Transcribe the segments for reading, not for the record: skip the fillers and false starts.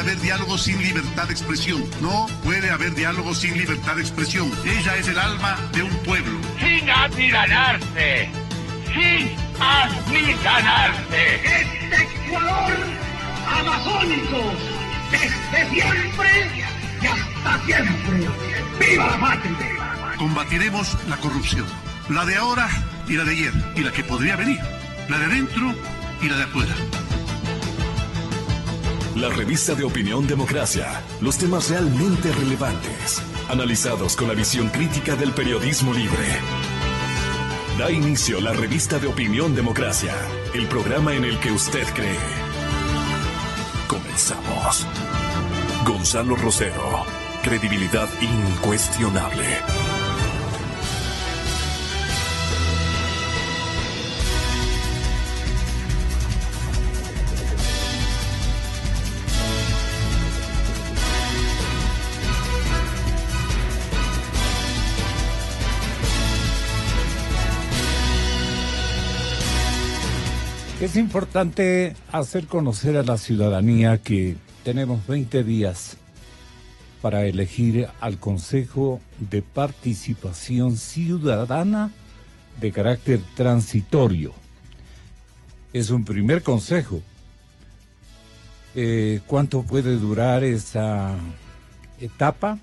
haber diálogo sin libertad de expresión. No puede haber diálogo sin libertad de expresión. Ella es el alma de un pueblo. Sin amilanarse. Sin amilanarse. Este Ecuador amazónico, desde siempre y hasta siempre. ¡Viva la patria! Combatiremos la corrupción. La de ahora y la de ayer. Y la que podría venir. La de dentro y la de afuera. La revista de opinión Democracia. Los temas realmente relevantes. Analizados con la visión crítica del periodismo libre. Da inicio la revista de opinión Democracia. El programa en el que usted cree. Comenzamos. Gonzalo Rosero. Credibilidad incuestionable. Es importante hacer conocer a la ciudadanía que tenemos 20 días para elegir al Consejo de Participación Ciudadana de carácter transitorio. Es un primer consejo. ¿Cuánto puede durar esa etapa?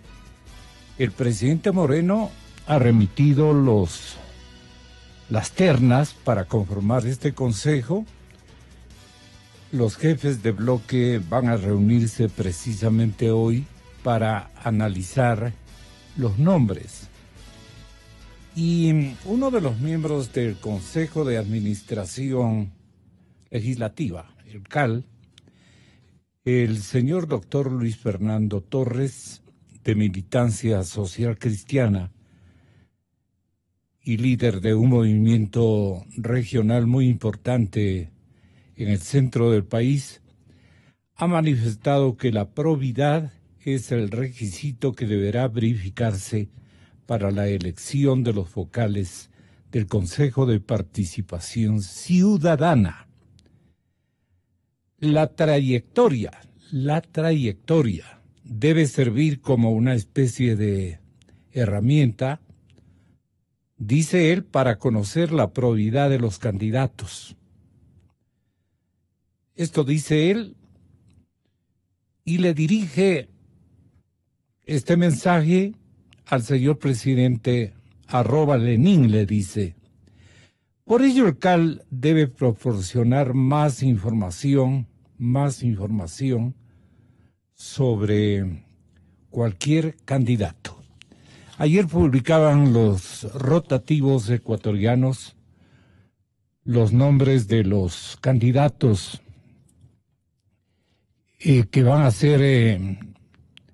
El presidente Moreno ha remitido las ternas para conformar este consejo. Los jefes de bloque van a reunirse precisamente hoy para analizar los nombres. Y uno de los miembros del Consejo de Administración Legislativa, el CAL, el señor doctor Luis Fernando Torres, de Militancia Social Cristiana, y líder de un movimiento regional muy importante en el centro del país, ha manifestado que la probidad es el requisito que deberá verificarse para la elección de los vocales del Consejo de Participación Ciudadana. La trayectoria debe servir como una especie de herramienta, dice él, para conocer la probidad de los candidatos. Esto dice él y le dirige este mensaje al señor presidente @Lenin, le dice. Por ello el CAL debe proporcionar más información sobre cualquier candidato. Ayer publicaban los rotativos ecuatorianos los nombres de los candidatos que van a ser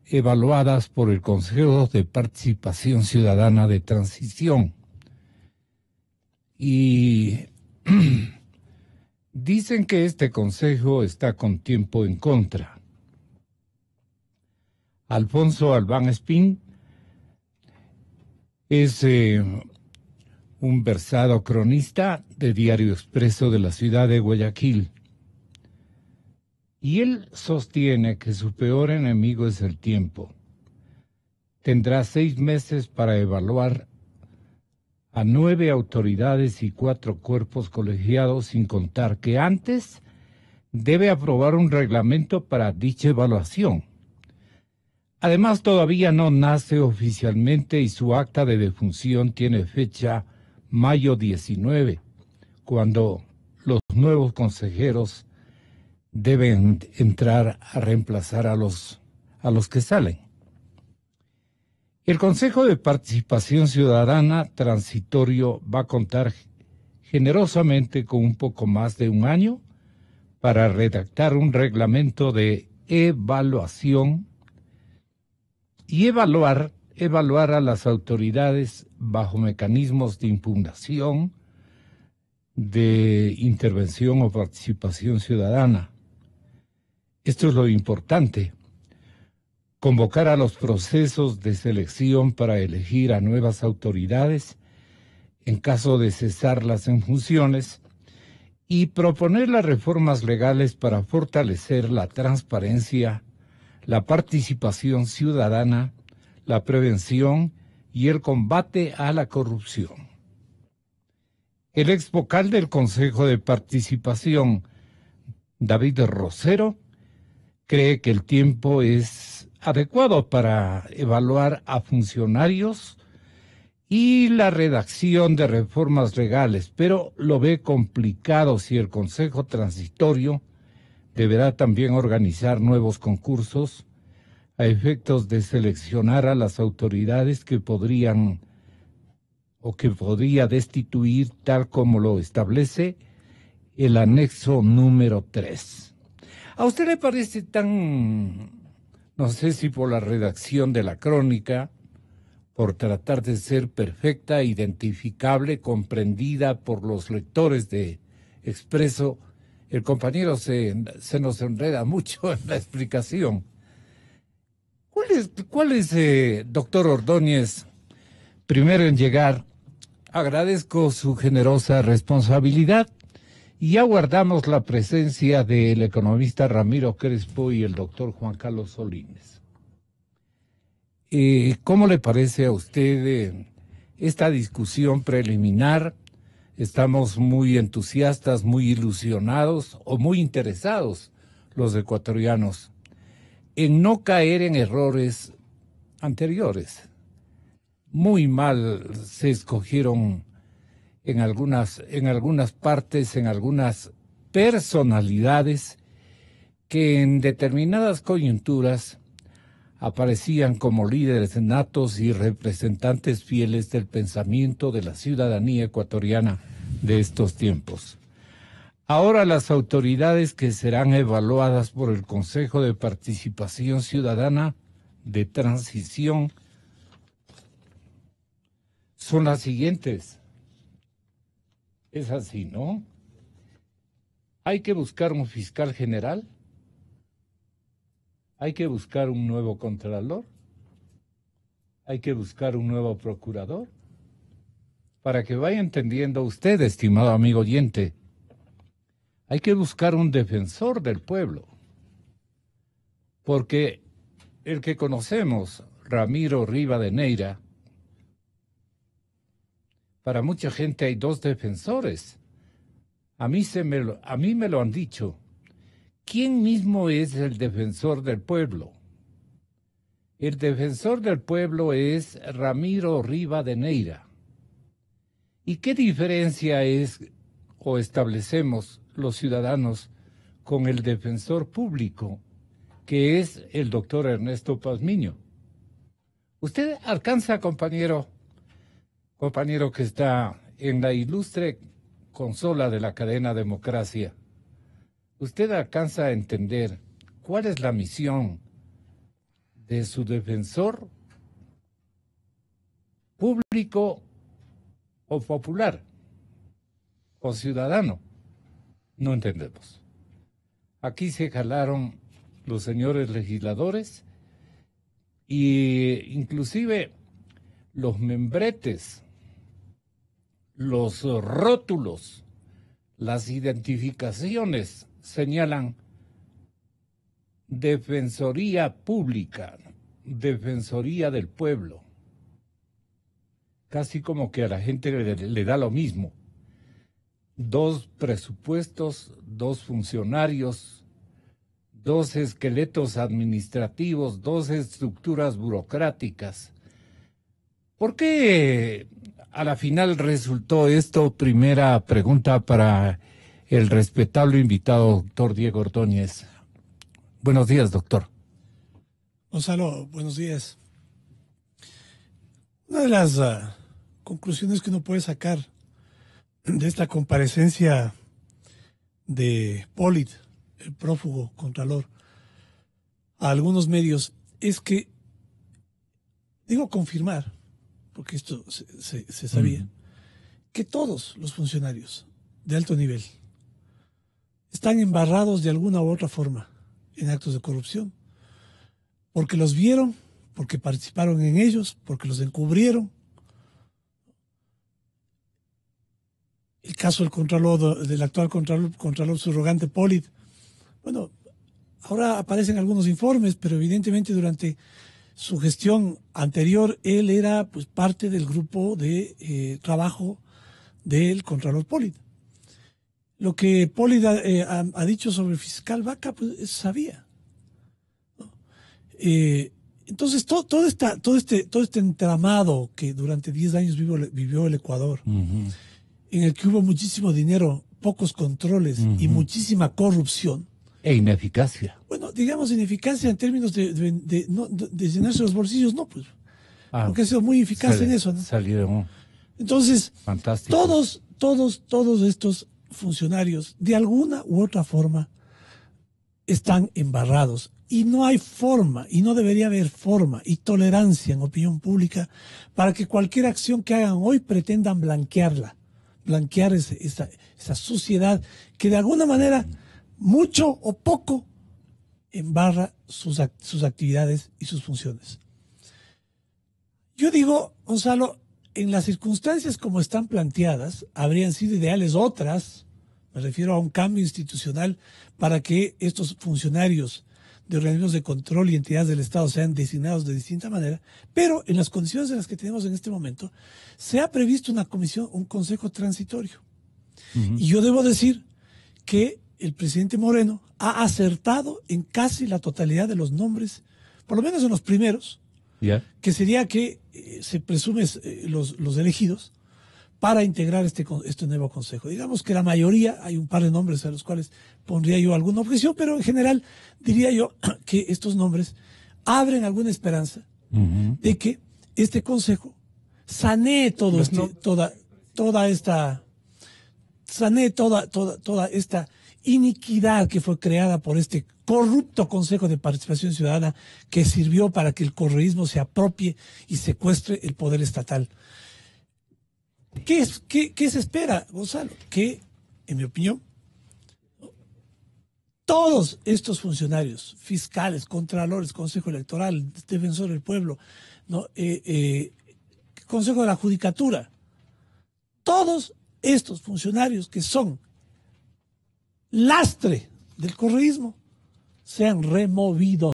evaluadas por el Consejo de Participación Ciudadana de Transición. Y dicen que este consejo está con tiempo en contra. Alfonso Albán Espín es un versado cronista de Diario Expreso de la ciudad de Guayaquil. Y él sostiene que su peor enemigo es el tiempo. Tendrá 6 meses para evaluar a 9 autoridades y 4 cuerpos colegiados, sin contar que antes debe aprobar un reglamento para dicha evaluación. Además, todavía no nace oficialmente y su acta de defunción tiene fecha mayo 19, cuando los nuevos consejeros deben entrar a reemplazar a los que salen. El Consejo de Participación Ciudadana transitorio va a contar generosamente con un poco más de un año para redactar un reglamento de evaluación y evaluar a las autoridades bajo mecanismos de impugnación, de intervención o participación ciudadana. Esto es lo importante. Convocar a los procesos de selección para elegir a nuevas autoridades en caso de cesarlas en funciones y proponer las reformas legales para fortalecer la transparencia, la participación ciudadana, la prevención y el combate a la corrupción. El ex vocal del Consejo de Participación, David Rosero, cree que el tiempo es adecuado para evaluar a funcionarios y la redacción de reformas legales, pero lo ve complicado si el Consejo Transitorio deberá también organizar nuevos concursos a efectos de seleccionar a las autoridades que podría destituir, tal como lo establece el anexo número 3. ¿A usted le parece tan, no sé si por la redacción de la crónica, por tratar de ser perfecta, identificable, comprendida por los lectores de Expreso, el compañero se nos enreda mucho en la explicación? ¿Cuál es, doctor Ordóñez, primero en llegar? Agradezco su generosa responsabilidad y aguardamos la presencia del economista Ramiro Crespo y el doctor Juan Carlos Solines. ¿Cómo le parece a usted esta discusión preliminar? Estamos muy entusiastas, muy ilusionados o muy interesados los ecuatorianos en no caer en errores anteriores. Muy mal se escogieron en algunas partes, en algunas personalidades que en determinadas coyunturas aparecían como líderes natos y representantes fieles del pensamiento de la ciudadanía ecuatoriana de estos tiempos. Ahora las autoridades que serán evaluadas por el Consejo de Participación Ciudadana de Transición son las siguientes. Es así, ¿no? Hay que buscar un fiscal general, hay que buscar un nuevo contralor, hay que buscar un nuevo procurador, para que vaya entendiendo usted, estimado amigo oyente. Hay que buscar un defensor del pueblo, porque el que conocemos, Ramiro Rivadeneira, para mucha gente hay dos defensores. A mí me lo han dicho. ¿Quién mismo es el defensor del pueblo? El defensor del pueblo es Ramiro Rivadeneira. ¿Y qué diferencia es o establecemos los ciudadanos con el defensor público, que es el doctor Ernesto Pazmiño? Usted alcanza, compañero que está en la ilustre consola de la cadena Democracia, usted alcanza a entender cuál es la misión de su defensor público o popular o ciudadano. No entendemos. Aquí se jalaron los señores legisladores e inclusive los membretes, los rótulos, las identificaciones señalan Defensoría Pública, Defensoría del Pueblo. Casi como que a la gente le da lo mismo. 2 presupuestos, 2 funcionarios, 2 esqueletos administrativos, 2 estructuras burocráticas. ¿Por qué a la final resultó esto? Primera pregunta para el respetable invitado, doctor Diego Ordóñez. Buenos días, doctor. Gonzalo, buenos días. Una de las conclusiones que uno puede sacar de esta comparecencia de Polit, el prófugo contralor, a algunos medios, es que, digo confirmar, porque esto se sabía, que todos los funcionarios de alto nivel están embarrados de alguna u otra forma en actos de corrupción, porque los vieron, porque participaron en ellos, porque los encubrieron. El caso del actual contralor subrogante Polit, bueno, Ahora aparecen algunos informes, pero evidentemente durante su gestión anterior él era pues parte del grupo de trabajo del Contralor Pollitt. Lo que Pollitt ha dicho sobre el fiscal Vaca, pues sabía, ¿no? Entonces todo este entramado que durante 10 años vivió el Ecuador, en el que hubo muchísimo dinero, pocos controles y muchísima corrupción. E ineficacia. Bueno, digamos ineficacia en términos de llenarse los bolsillos, no, pues. Porque ha sido muy eficaz en eso, ¿no? Salieron. Entonces, Fantástico. todos estos funcionarios, de alguna u otra forma, están embarrados. Y no hay forma, y no debería haber forma y tolerancia en opinión pública para que cualquier acción que hagan hoy pretendan blanquear esa suciedad que de alguna manera, mucho o poco, embarra sus actividades y sus funciones. Yo digo, Gonzalo, en las circunstancias como están planteadas, habrían sido ideales otras, me refiero a un cambio institucional para que estos funcionarios de organismos de control y entidades del Estado sean designados de distinta manera, pero en las condiciones en las que tenemos en este momento, se ha previsto una comisión, un consejo transitorio. Y yo debo decir que el presidente Moreno ha acertado en casi la totalidad de los nombres, por lo menos en los primeros, que sería que se presume los elegidos para integrar este nuevo consejo. Digamos que la mayoría, hay un par de nombres a los cuales pondría yo alguna objeción, pero en general diría yo que estos nombres abren alguna esperanza de que este consejo sanee toda esta iniquidad que fue creada por este corrupto Consejo de Participación Ciudadana que sirvió para que el correísmo se apropie y secuestre el poder estatal. ¿Qué se espera, Gonzalo? Que, en mi opinión, todos estos funcionarios, fiscales, contralores, Consejo Electoral, Defensor del Pueblo, ¿no? Consejo de la Judicatura, todos estos funcionarios que son lastre del correísmo, sean removidos,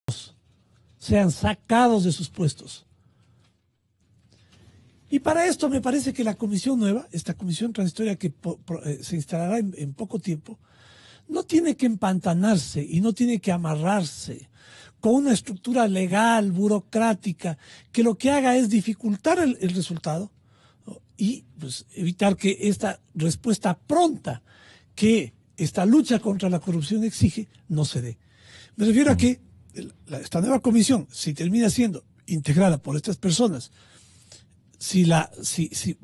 sean sacados de sus puestos. Y para esto me parece que la comisión nueva, esta comisión transitoria que se instalará en poco tiempo, no tiene que empantanarse y no tiene que amarrarse con una estructura legal, burocrática, que lo que haga es dificultar el resultado, ¿no? Y pues, evitar que esta respuesta pronta que esta lucha contra la corrupción exige no se dé. Me refiero a que esta nueva comisión, si termina siendo integrada por estas personas, si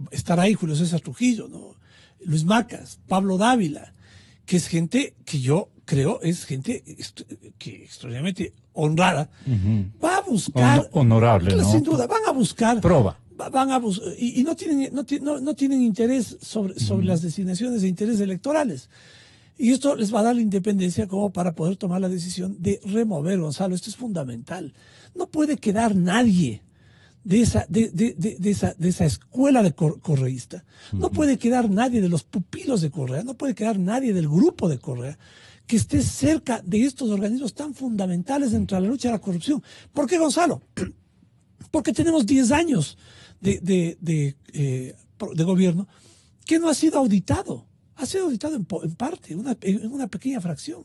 estará ahí Julio César Trujillo, ¿no? Luis Macas, Pablo Dávila, que es gente que yo creo es gente que extraordinariamente honrada, va a buscar honorable, ¿no? Sin duda, van a buscar prueba. Y no tienen interés sobre las designaciones de intereses electorales. Y esto les va a dar la independencia como para poder tomar la decisión de remover, Gonzalo. Esto es fundamental. No puede quedar nadie de esa escuela de correísta. No puede quedar nadie de los pupilos de Correa, no puede quedar nadie del grupo de Correa que esté cerca de estos organismos tan fundamentales dentro de la lucha a la corrupción. ¿Por qué, Gonzalo? Porque tenemos 10 años de gobierno que no ha sido auditado. Ha sido auditado en parte, en una pequeña fracción.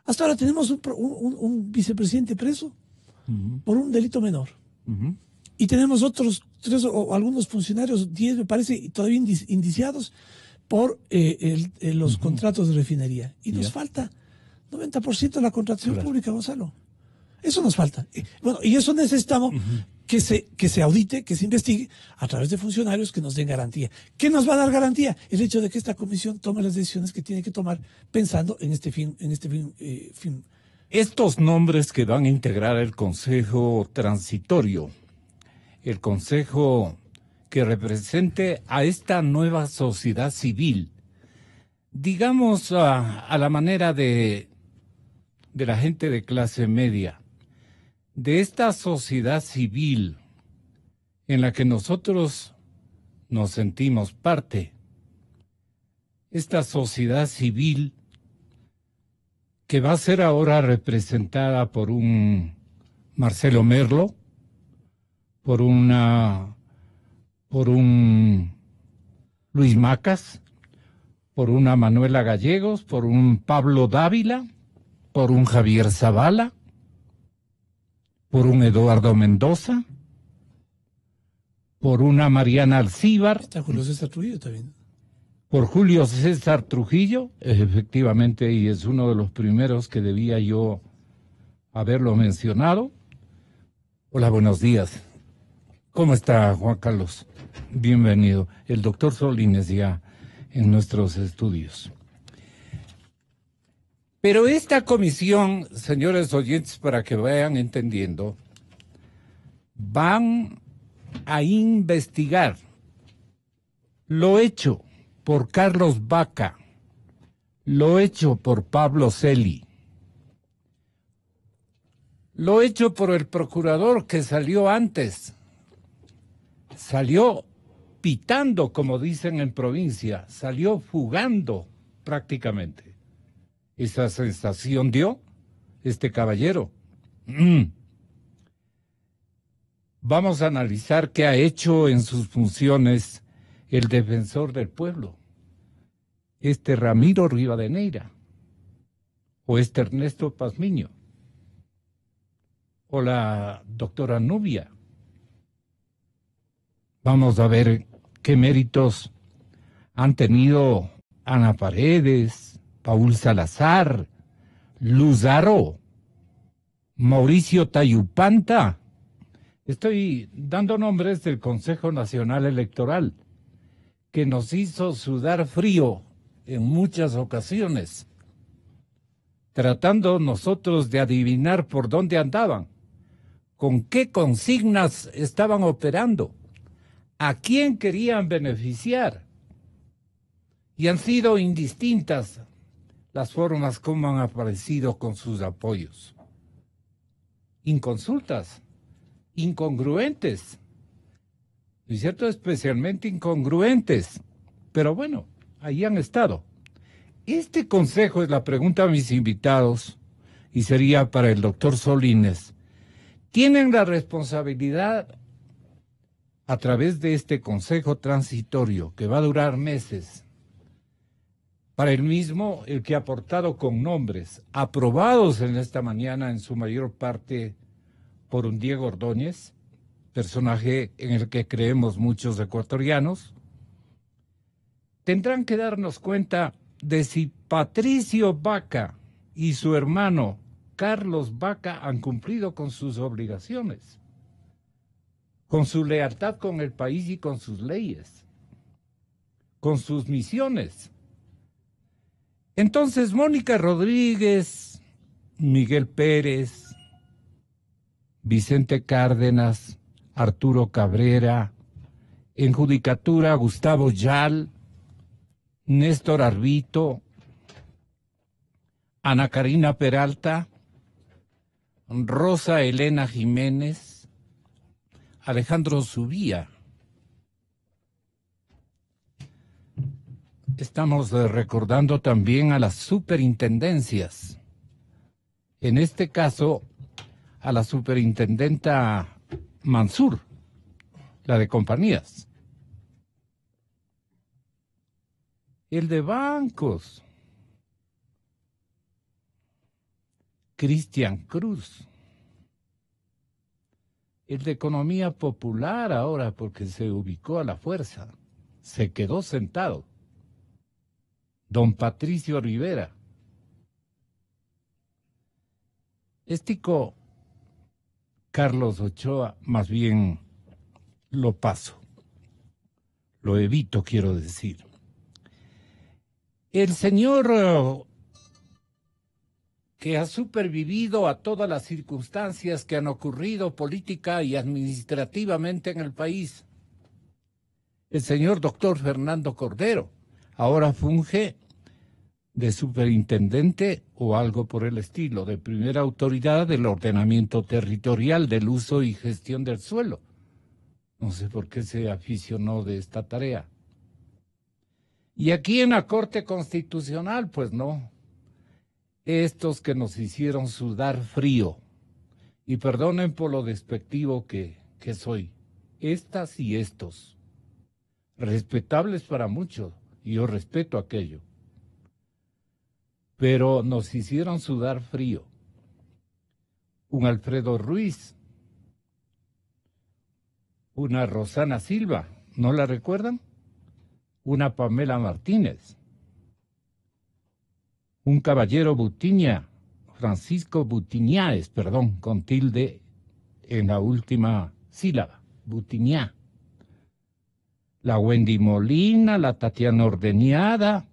Hasta ahora tenemos un vicepresidente preso por un delito menor. Y tenemos otros 3 o algunos funcionarios, 10 me parece, todavía indiciados por los contratos de refinería. Y nos falta 90% de la contratación pública, Gonzalo. Eso nos falta. Bueno, y eso necesitamos que se audite, que se investigue a través de funcionarios que nos den garantía. ¿Qué nos va a dar garantía? El hecho de que esta comisión tome las decisiones que tiene que tomar pensando en este fin. Estos nombres que van a integrar el Consejo Transitorio, el Consejo que represente a esta nueva sociedad civil, digamos a la manera de la gente de clase media, de esta sociedad civil en la que nosotros nos sentimos parte, esta sociedad civil que va a ser ahora representada por un Marcelo Merlo, por un Luis Macas, por una Manuela Gallegos, por un Pablo Dávila, por un Javier Zavala, por un Eduardo Mendoza, por una Mariana Alcíbar. Está Julio César Trujillo también. Por Julio César Trujillo, efectivamente, y es uno de los primeros que debía yo haberlo mencionado. Hola, buenos días. ¿Cómo está, Juan Carlos? Bienvenido. El doctor Solines ya en nuestros estudios. Pero esta comisión, señores oyentes, para que vayan entendiendo, van a investigar lo hecho por Carlos Baca, lo hecho por Pablo Celi, lo hecho por el procurador que salió antes, salió pitando, como dicen en provincia, salió fugando prácticamente. Esa sensación dio este caballero. Vamos a analizar qué ha hecho en sus funciones el defensor del pueblo, este Ramiro Rivadeneira, o este Ernesto Pazmiño, o la doctora Nubia. Vamos a ver qué méritos han tenido Ana Paredes, Paul Salazar, Luzaro, Mauricio Tayupanta. Estoy dando nombres del Consejo Nacional Electoral, que nos hizo sudar frío en muchas ocasiones, tratando nosotros de adivinar por dónde andaban, con qué consignas estaban operando, a quién querían beneficiar. Y han sido indistintas las formas como han aparecido con sus apoyos. Inconsultas, incongruentes, ¿no es cierto? Especialmente incongruentes, pero bueno, ahí han estado. Este consejo es la pregunta a mis invitados, y sería para el doctor Solines. ¿Tienen la responsabilidad a través de este consejo transitorio que va a durar meses? Para el mismo, el que ha aportado con nombres aprobados en esta mañana en su mayor parte por un Diego Ordóñez, personaje en el que creemos muchos ecuatorianos, tendrán que darnos cuenta de si Patricio Baca y su hermano Carlos Baca han cumplido con sus obligaciones, con su lealtad con el país y con sus leyes, con sus misiones. Entonces, Mónica Rodríguez, Miguel Pérez, Vicente Cárdenas, Arturo Cabrera, en Judicatura Gustavo Yal, Néstor Arbito, Ana Karina Peralta, Rosa Elena Jiménez, Alejandro Subía. Estamos recordando también a las superintendencias. En este caso, a la superintendenta Mansur, la de compañías. El de bancos, Cristian Cruz. El de economía popular ahora, porque se ubicó a la fuerza, se quedó sentado. Don Patricio Rivera. Estico Carlos Ochoa, más bien lo paso, lo evito, quiero decir. El señor que ha supervivido a todas las circunstancias que han ocurrido política y administrativamente en el país, el señor doctor Fernando Cordero, ahora funge de superintendente o algo por el estilo, de primera autoridad del ordenamiento territorial, del uso y gestión del suelo. No sé por qué se aficionó de esta tarea. Y aquí en la Corte Constitucional, pues no. estos que nos hicieron sudar frío, y perdonen por lo despectivo que soy, estas y estos, respetables para muchos, y yo respeto aquello, pero nos hicieron sudar frío. Un Alfredo Ruiz, una Rosana Silva, ¿no la recuerdan? Una Pamela Martínez, un caballero Butiña, Francisco Butiñáez, perdón, con tilde en la última sílaba, Butiñá. La Wendy Molina, la Tatiana Ordeñada,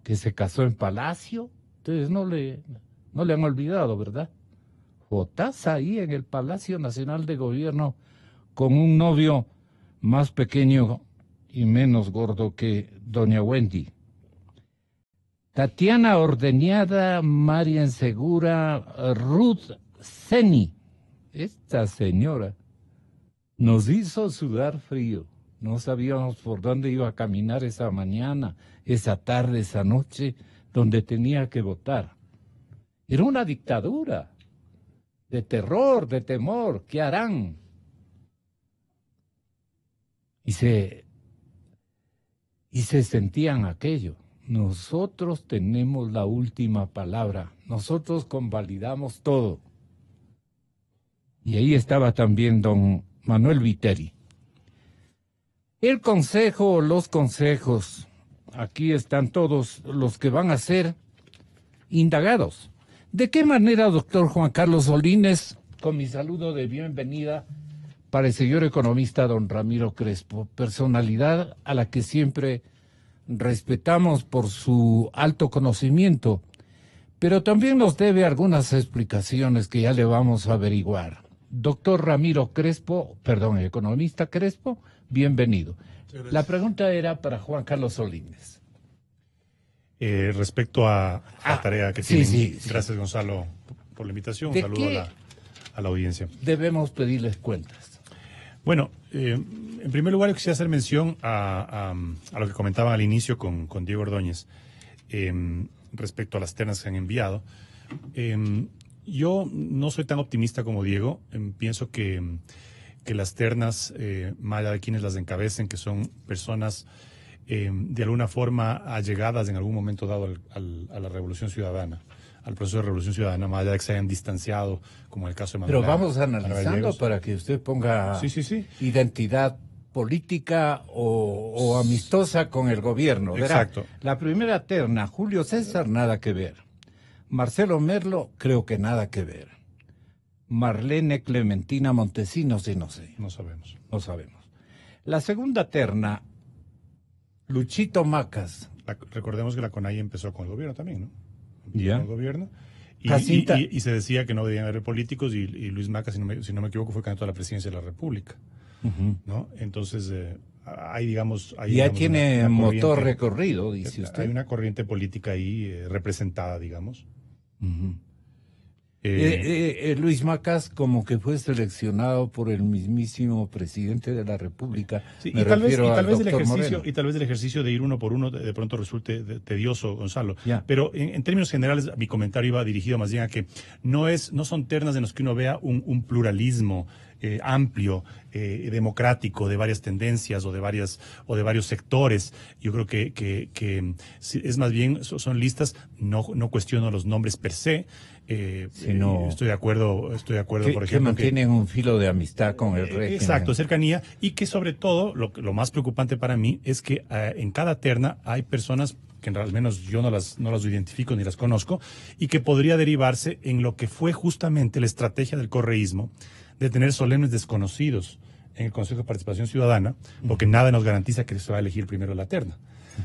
que se casó en Palacio. Ustedes no le han olvidado, ¿verdad? Jotaza ahí en el Palacio Nacional de Gobierno con un novio más pequeño y menos gordo que doña Wendy. Tatiana Ordeñada, Marian Segura, Ruth Seni. Esta señora nos hizo sudar frío. No sabíamos por dónde iba a caminar esa mañana, esa tarde, esa noche, donde tenía que votar. Era una dictadura de terror, de temor. ¿Qué harán? Y se sentían aquello. Nosotros tenemos la última palabra. Nosotros convalidamos todo. Y ahí estaba también don Manuel Viteri. El consejo, los consejos, aquí están todos los que van a ser indagados. ¿De qué manera, doctor Juan Carlos Solines, con mi saludo de bienvenida para el señor economista don Ramiro Crespo, personalidad a la que siempre respetamos por su alto conocimiento, pero también nos debe algunas explicaciones que ya le vamos a averiguar? Doctor Ramiro Crespo, perdón, economista Crespo, bienvenido. La pregunta era para Juan Carlos Solines. Respecto a la tarea que tienen. Sí. Gracias, Gonzalo, por la invitación. Un saludo a la audiencia. Debemos pedirles cuentas. Bueno, en primer lugar, yo quisiera hacer mención a lo que comentaban al inicio con Diego Ordóñez respecto a las ternas que han enviado. Yo no soy tan optimista como Diego. Pienso que las ternas, más allá de quienes las encabecen, que son personas de alguna forma allegadas en algún momento dado a la Revolución Ciudadana, al proceso de Revolución Ciudadana, más allá de que se hayan distanciado, como en el caso de Manuel. Pero vamos analizando para que usted ponga identidad política o amistosa con el gobierno. Exacto. Verá, la primera terna, Julio César, nada que ver. Marcelo Merlo, creo que nada que ver. Marlene Clementina Montesinos, sí, no sé. No sabemos. No sabemos. La segunda terna, Luchito Macas. Recordemos que la CONAIE empezó con el gobierno también, ¿no? Ya. Con el gobierno. Y se decía que no debían haber políticos y Luis Macas, si no me equivoco, fue candidato a la presidencia de la República. ¿No? Entonces, hay, digamos... Ya tiene una motor recorrido, dice usted. Hay una corriente política ahí representada, digamos. Luis Macas como que fue seleccionado por el mismísimo presidente de la República. Sí, y tal vez el ejercicio de ir uno por uno de pronto resulte tedioso, Gonzalo. Ya. Pero en términos generales, mi comentario iba dirigido más bien a que no son ternas en las que uno vea un pluralismo amplio, democrático, de varias tendencias o de varios sectores. Yo creo que es más bien, son listas, no cuestiono los nombres per se, estoy de acuerdo, por ejemplo. Que mantienen un filo de amistad con el régimen. Exacto, cercanía, y que sobre todo, lo más preocupante para mí es que en cada terna hay personas que al menos yo no las identifico ni las conozco, y que podría derivarse en lo que fue justamente la estrategia del correísmo, de tener solemnes desconocidos en el Consejo de Participación Ciudadana, porque nada nos garantiza que se va a elegir primero la terna.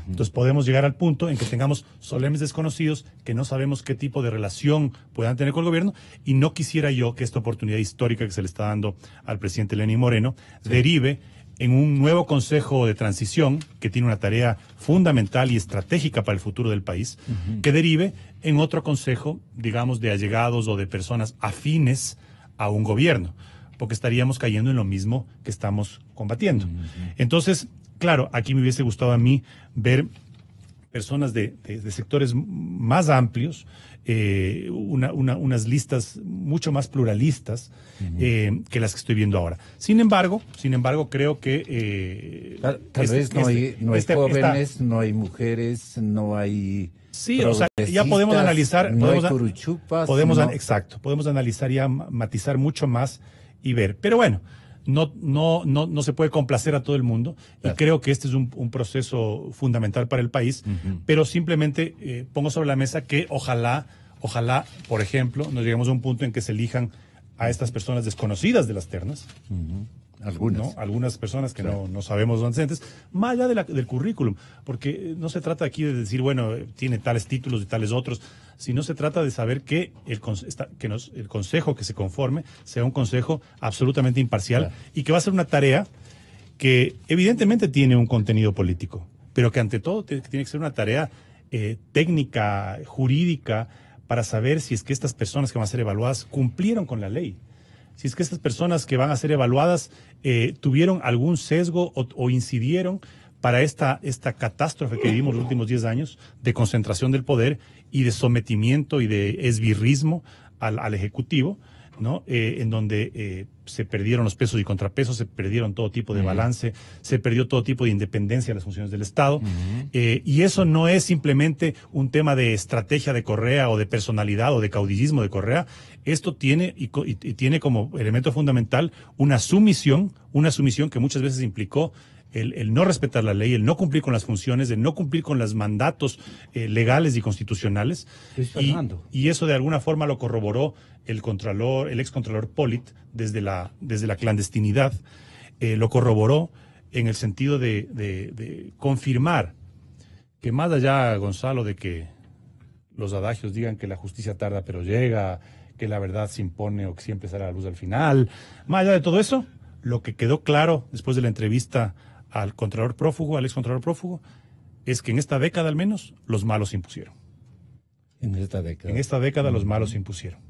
Entonces podemos llegar al punto en que tengamos solemnes desconocidos que no sabemos qué tipo de relación puedan tener con el gobierno, y no quisiera yo que esta oportunidad histórica que se le está dando al presidente Lenín Moreno derive en un nuevo Consejo de Transición que tiene una tarea fundamental y estratégica para el futuro del país, que derive en otro consejo, digamos, de allegados o de personas afines a un gobierno, porque estaríamos cayendo en lo mismo que estamos combatiendo. Entonces, claro, aquí me hubiese gustado a mí ver personas de sectores más amplios, unas listas mucho más pluralistas que las que estoy viendo ahora. Sin embargo, creo que tal vez no hay jóvenes, no hay mujeres, no hay... Sí, o sea, ya podemos analizar, no hay curuchupas, exacto, podemos analizar ya, matizar mucho más y ver. Pero bueno, no se puede complacer a todo el mundo, claro. Y creo que este es un proceso fundamental para el país, pero simplemente pongo sobre la mesa que ojalá, por ejemplo, nos lleguemos a un punto en que se elijan a estas personas desconocidas de las ternas. Algunas personas que claro. no sabemos dónde están, más allá del currículum, porque no se trata aquí de decir, bueno, tiene tales títulos y tales otros, sino se trata de saber que el consejo que se conforme sea un consejo absolutamente imparcial, claro. Y que va a ser una tarea que evidentemente tiene un contenido político, pero que ante todo tiene que ser una tarea técnica, jurídica, para saber si es que estas personas que van a ser evaluadas cumplieron con la ley. Si es que estas personas que van a ser evaluadas tuvieron algún sesgo o incidieron para esta catástrofe que vivimos los últimos 10 años de concentración del poder y de sometimiento y de esbirrismo al Ejecutivo, ¿no? En donde se perdieron los pesos y contrapesos, se perdieron todo tipo de balance, se perdió todo tipo de independencia de las funciones del Estado, y eso no es simplemente un tema de estrategia de Correa o de personalidad o de caudillismo de Correa. Esto tiene y tiene como elemento fundamental una sumisión que muchas veces implicó el no respetar la ley, el no cumplir con las funciones, el no cumplir con los mandatos legales y constitucionales. Y eso de alguna forma lo corroboró el excontralor Pollitt desde la clandestinidad. Lo corroboró en el sentido de confirmar que más allá, Gonzalo, de que los adagios digan que la justicia tarda pero llega, que la verdad se impone o que siempre sale a la luz al final, más allá de todo eso, lo que quedó claro después de la entrevista al excontralor prófugo, es que en esta década al menos los malos se impusieron. En esta década los malos se impusieron.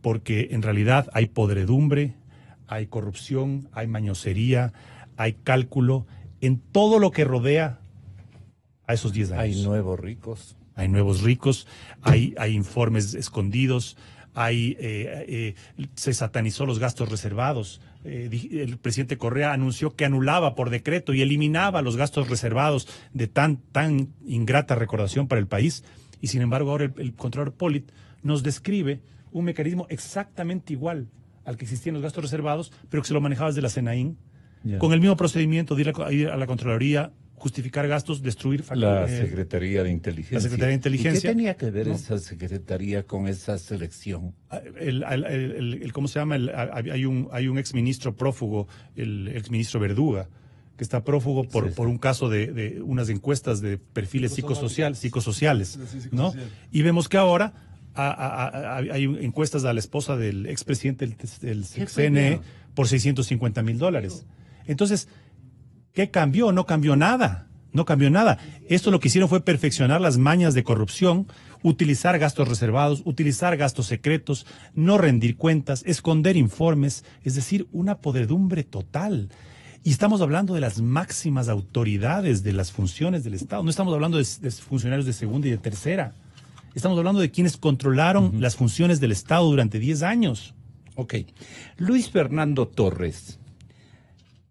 Porque en realidad hay podredumbre, hay corrupción, hay mañosería, hay cálculo en todo lo que rodea a esos 10 años. Hay nuevos ricos. Hay informes escondidos, se satanizó los gastos reservados. El presidente Correa anunció que anulaba por decreto y eliminaba los gastos reservados de tan ingrata recordación para el país. Y sin embargo ahora el Contralor Pollitt nos describe un mecanismo exactamente igual al que existían los gastos reservados, pero que se lo manejaba desde la SENAIN, con el mismo procedimiento de ir a la Contraloría, justificar gastos, destruir la Secretaría de Inteligencia. La Secretaría de Inteligencia. ¿Y qué tenía que ver esa Secretaría con esa selección? ¿Cómo se llama? Hay un exministro prófugo, el exministro Verduga, que está prófugo por un caso de unas encuestas de perfiles psicosociales, ¿no? Y vemos que ahora hay encuestas a la esposa del expresidente del CNE por $650,000. Entonces, ¿qué cambió? No cambió nada. Esto lo que hicieron fue perfeccionar las mañas de corrupción, utilizar gastos reservados, utilizar gastos secretos, no rendir cuentas, esconder informes, es decir, una podredumbre total. Y estamos hablando de las máximas autoridades de las funciones del Estado. No estamos hablando de funcionarios de segunda y de tercera. Estamos hablando de quienes controlaron las funciones del Estado durante 10 años. Ok. Luis Fernando Torres.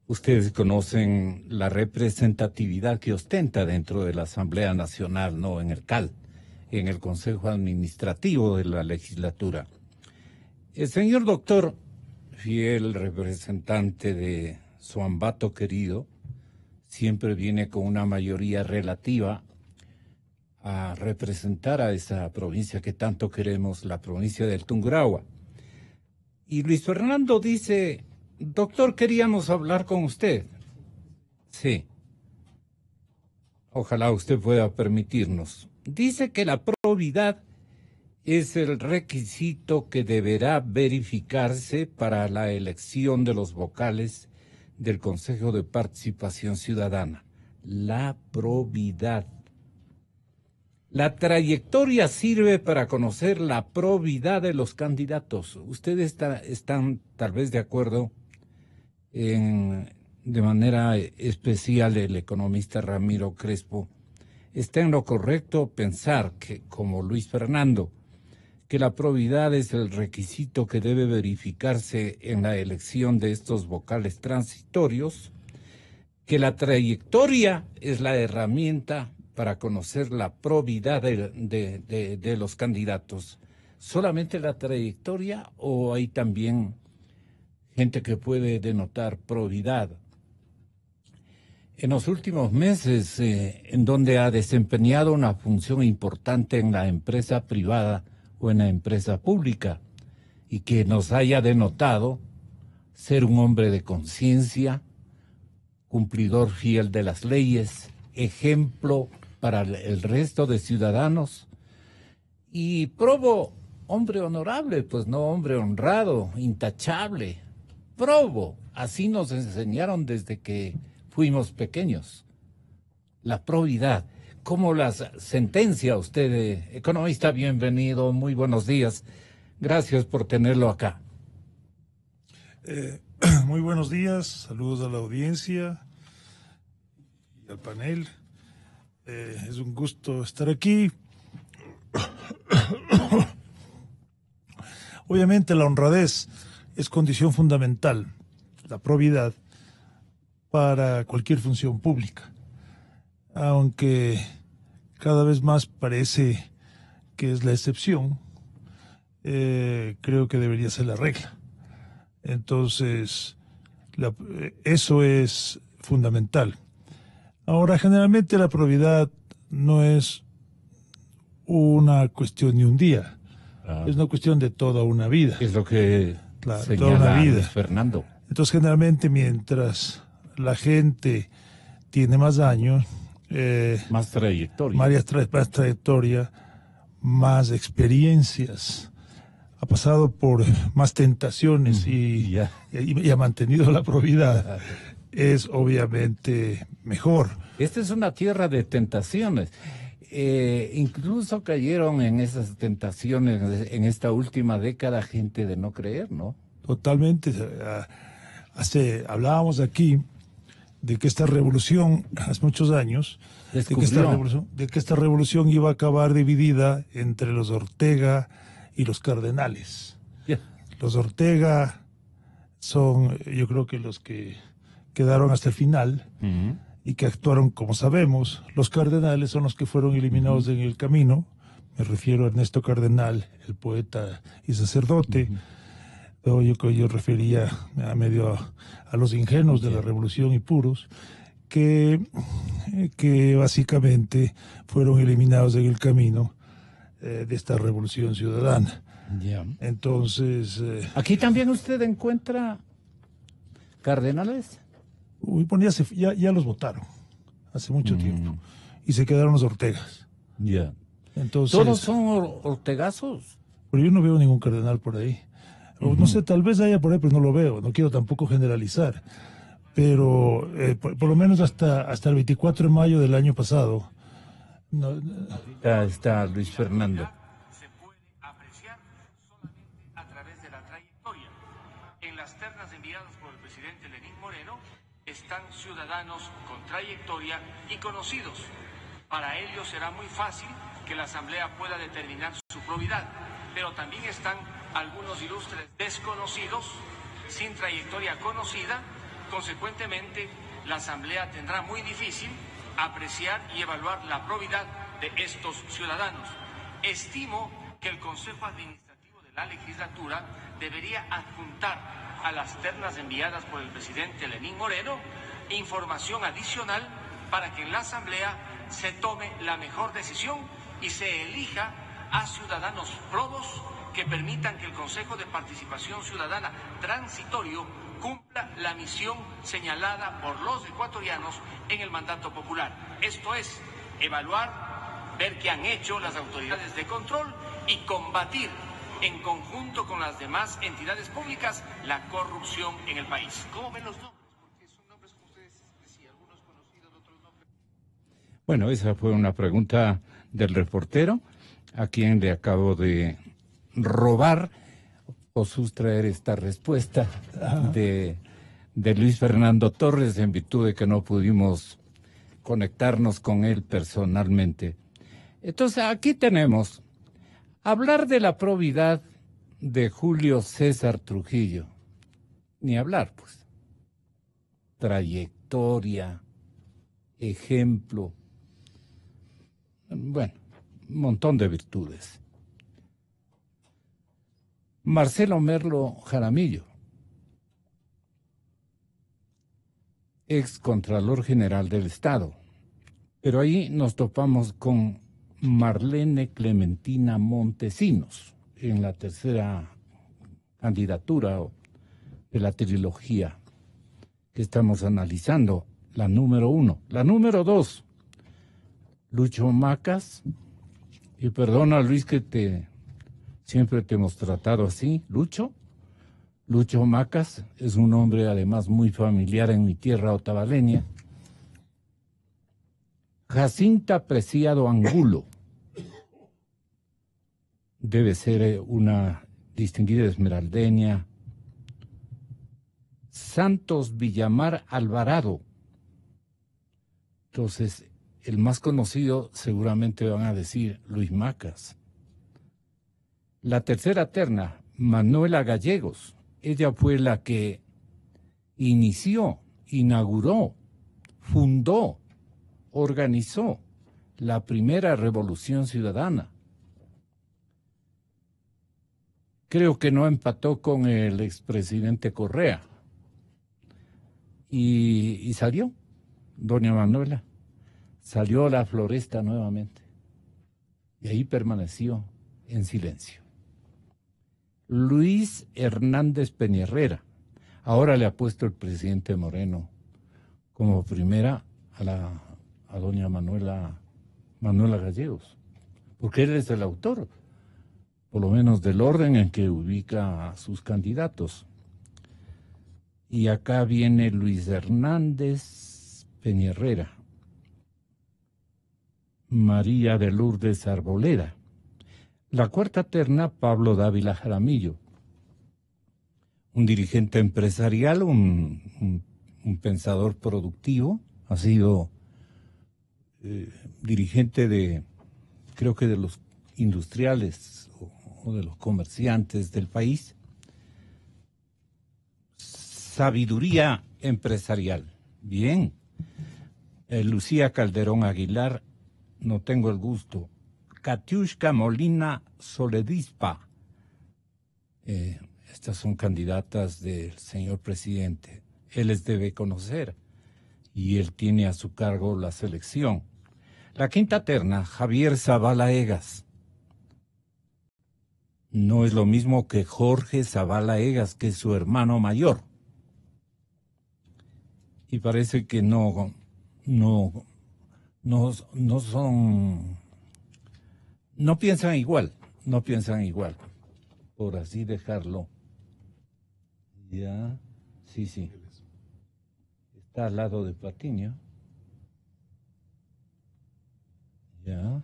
Ustedes conocen la representatividad que ostenta dentro de la Asamblea Nacional, no en el CAL, en el Consejo Administrativo de la Legislatura. El señor doctor, fiel representante de su ambato querido, siempre viene con una mayoría relativa a representar a esa provincia que tanto queremos, la provincia del Tungurahua. Y Luis Fernando dice: doctor, queríamos hablar con usted. Sí. Ojalá usted pueda permitirnos. Dice que la probidad es el requisito que deberá verificarse para la elección de los vocales del Consejo de Participación Ciudadana. La probidad. La trayectoria sirve para conocer la probidad de los candidatos. Ustedes están tal vez de acuerdo de manera especial el economista Ramiro Crespo ¿está en lo correcto pensar que, como Luis Fernando, que la probidad es el requisito que debe verificarse en la elección de estos vocales transitorios, que la trayectoria es la herramienta para conocer la probidad de los candidatos? ¿Solamente la trayectoria o hay también gente que puede denotar probidad? En los últimos meses, en donde ha desempeñado una función importante en la empresa privada o en la empresa pública, y que nos haya denotado ser un hombre de conciencia, cumplidor fiel de las leyes, ejemplo para el resto de ciudadanos, y Probo, hombre honorable, pues no hombre honrado, intachable. Probo, así nos enseñaron desde que fuimos pequeños. La probidad. ¿Cómo las sentencia usted, economista? Bienvenido, muy buenos días. Gracias por tenerlo acá. Muy buenos días, saludos a la audiencia y al panel. Es un gusto estar aquí. Obviamente la honradez es condición fundamental, la probidad, para cualquier función pública, aunque cada vez más parece que es la excepción. Creo que debería ser la regla. Entonces, eso es fundamental. Ahora, generalmente la probidad no es una cuestión de un día, es una cuestión de toda una vida. Es lo que Toda una vida. Fernando. Entonces, generalmente, mientras la gente tiene más años, más trayectoria. más trayectoria, más experiencias, ha pasado por más tentaciones y ha mantenido la probidad, es obviamente mejor. Esta es una tierra de tentaciones. Incluso cayeron en esas tentaciones en esta última década gente de no creer, ¿no? Totalmente. Hablábamos aquí de que esta revolución, hace muchos años, de que esta revolución iba a acabar dividida entre los Ortega y los Cardenales. Yeah. Los Ortega son, yo creo que los que quedaron hasta el final y que actuaron como sabemos. Los Cardenales son los que fueron eliminados en el camino. Me refiero a Ernesto Cardenal, el poeta y sacerdote. Yo refería a los ingenuos de la revolución y puros, que básicamente fueron eliminados en el camino de esta revolución ciudadana. Yeah. Entonces... ¿Aquí también usted encuentra cardenales? Ya los votaron hace mucho tiempo y se quedaron los Ortegas. Yeah. Entonces, ¿todos son ortegazos? Pero yo no veo ningún cardenal por ahí. No sé, tal vez haya por ahí, pero no lo veo. No quiero tampoco generalizar. Pero por lo menos hasta el 24 de mayo del año pasado. Está Luis Fernando. Se puede apreciar solamente a través de la trayectoria. En las ternas enviadas por el presidente Lenín Moreno están ciudadanos con trayectoria y conocidos. Para ellos será muy fácil que la Asamblea pueda determinar su probidad, pero también están algunos ilustres desconocidos, sin trayectoria conocida. Consecuentemente, la Asamblea tendrá muy difícil apreciar y evaluar la probidad de estos ciudadanos. Estimo que el Consejo Administrativo de la Legislatura debería adjuntar a las ternas enviadas por el presidente Lenín Moreno información adicional para que en la Asamblea se tome la mejor decisión y se elija a ciudadanos probos que permitan que el Consejo de Participación Ciudadana transitorio cumpla la misión señalada por los ecuatorianos en el mandato popular. Esto es, evaluar, ver qué han hecho las autoridades de control y combatir en conjunto con las demás entidades públicas la corrupción en el país. ¿Cómo ven los nombres? Porque son nombres, como ustedes decían, algunos conocidos, otros no. Bueno, esa fue una pregunta del reportero, a quien le acabo de robar o sustraer esta respuesta de Luis Fernando Torres, en virtud de que no pudimos conectarnos con él personalmente. Entonces, aquí tenemos, hablar de la probidad de Julio César Trujillo. Ni hablar, pues. Trayectoria, ejemplo, bueno, un montón de virtudes. Marcelo Merlo Jaramillo, ex Contralor General del Estado. Pero ahí nos topamos con Marlene Clementina Montesinos, en la tercera candidatura de la trilogía que estamos analizando, la número 1. La número 2, Lucho Macas, y perdona Luis que siempre te hemos tratado así, Lucho Macas, es un hombre además muy familiar en mi tierra otavaleña. Jacinta Preciado Angulo, debe ser una distinguida esmeraldeña. Santos Villamar Alvarado. Entonces, el más conocido seguramente van a decir Luis Macas. La tercera terna, Manuela Gallegos. Ella fue la que inició, inauguró, fundó, organizó la primera revolución ciudadana. Creo que no empató con el expresidente Correa. Y salió, doña Manuela, salió a la floresta nuevamente. Y ahí permaneció en silencio. Luis Hernández Peñarrera, ahora le ha puesto el presidente Moreno como primera a doña Manuela Gallegos, porque él es el autor, por lo menos del orden en que ubica a sus candidatos. Y acá viene Luis Hernández Peñarrera, María de Lourdes Arboleda. La cuarta terna, Pablo Dávila Jaramillo, un dirigente empresarial, un pensador productivo, ha sido dirigente creo que de los industriales o de los comerciantes del país. Sabiduría empresarial. Bien. Lucía Calderón Aguilar, no tengo el gusto. Katiushka Molina Soledispa. Estas son candidatas del señor presidente. Él les debe conocer y él tiene a su cargo la selección. La quinta terna, Javier Zavala Egas. No es lo mismo que Jorge Zavala Egas, que es su hermano mayor. Y parece que no piensan igual, por así dejarlo. Ya, sí. Está al lado de Patiño. Ya.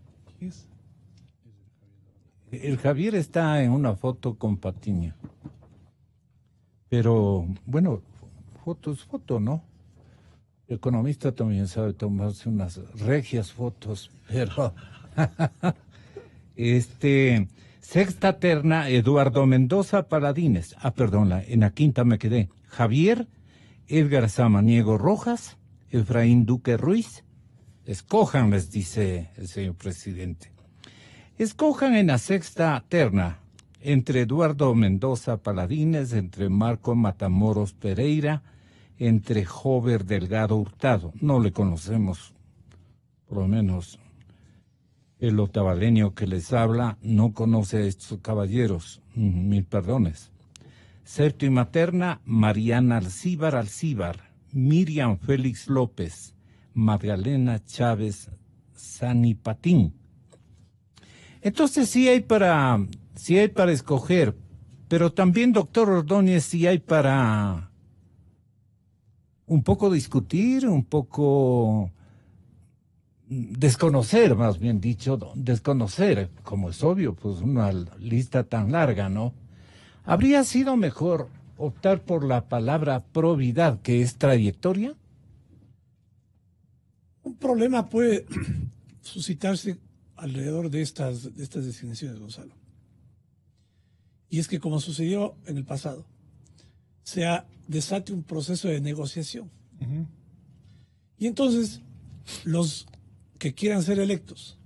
El Javier está en una foto con Patiño. Pero, bueno, foto es foto, ¿no? El economista también sabe tomarse unas regias fotos, pero... Sexta terna, Eduardo Mendoza Paladines. En la quinta me quedé. Javier, Edgar Samaniego Rojas, Efraín Duque Ruiz. Escojan, les dice el señor presidente. Escojan en la sexta terna entre Eduardo Mendoza Paladines, entre Marco Matamoros Pereira, entre Jover Delgado Hurtado. No le conocemos, por lo menos el otavaleño que les habla no conoce a estos caballeros. Mil perdones. Séptima terna, Mariana Alcíbar, Miriam Félix López, Magdalena Chávez Sanipatín. Entonces sí hay para escoger, pero también, doctor Ordóñez, sí hay para un poco discutir, un poco desconocer, más bien dicho, como es obvio, pues una lista tan larga, ¿no? ¿Habría sido mejor optar por la palabra probidad, que es trayectoria? Un problema puede suscitarse alrededor de estas designaciones, Gonzalo. Y es que, como sucedió en el pasado, se desate un proceso de negociación. Y entonces, los que quieran ser electos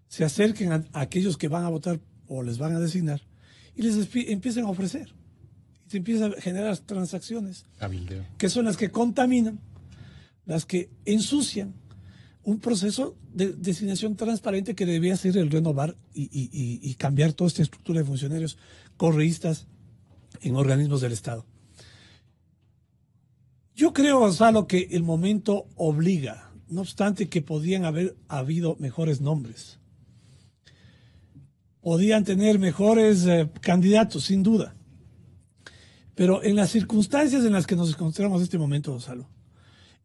se acerquen a aquellos que van a votar o les van a designar y les empiezan a ofrecer. Y se empiezan a generar transacciones que son las que contaminan, las que ensucian un proceso de designación transparente que debía ser el renovar y cambiar toda esta estructura de funcionarios correístas en organismos del Estado. Yo creo, Gonzalo, que el momento obliga, no obstante que podían haber habido mejores nombres. Podían tener mejores candidatos, sin duda. Pero en las circunstancias en las que nos encontramos en este momento, Gonzalo,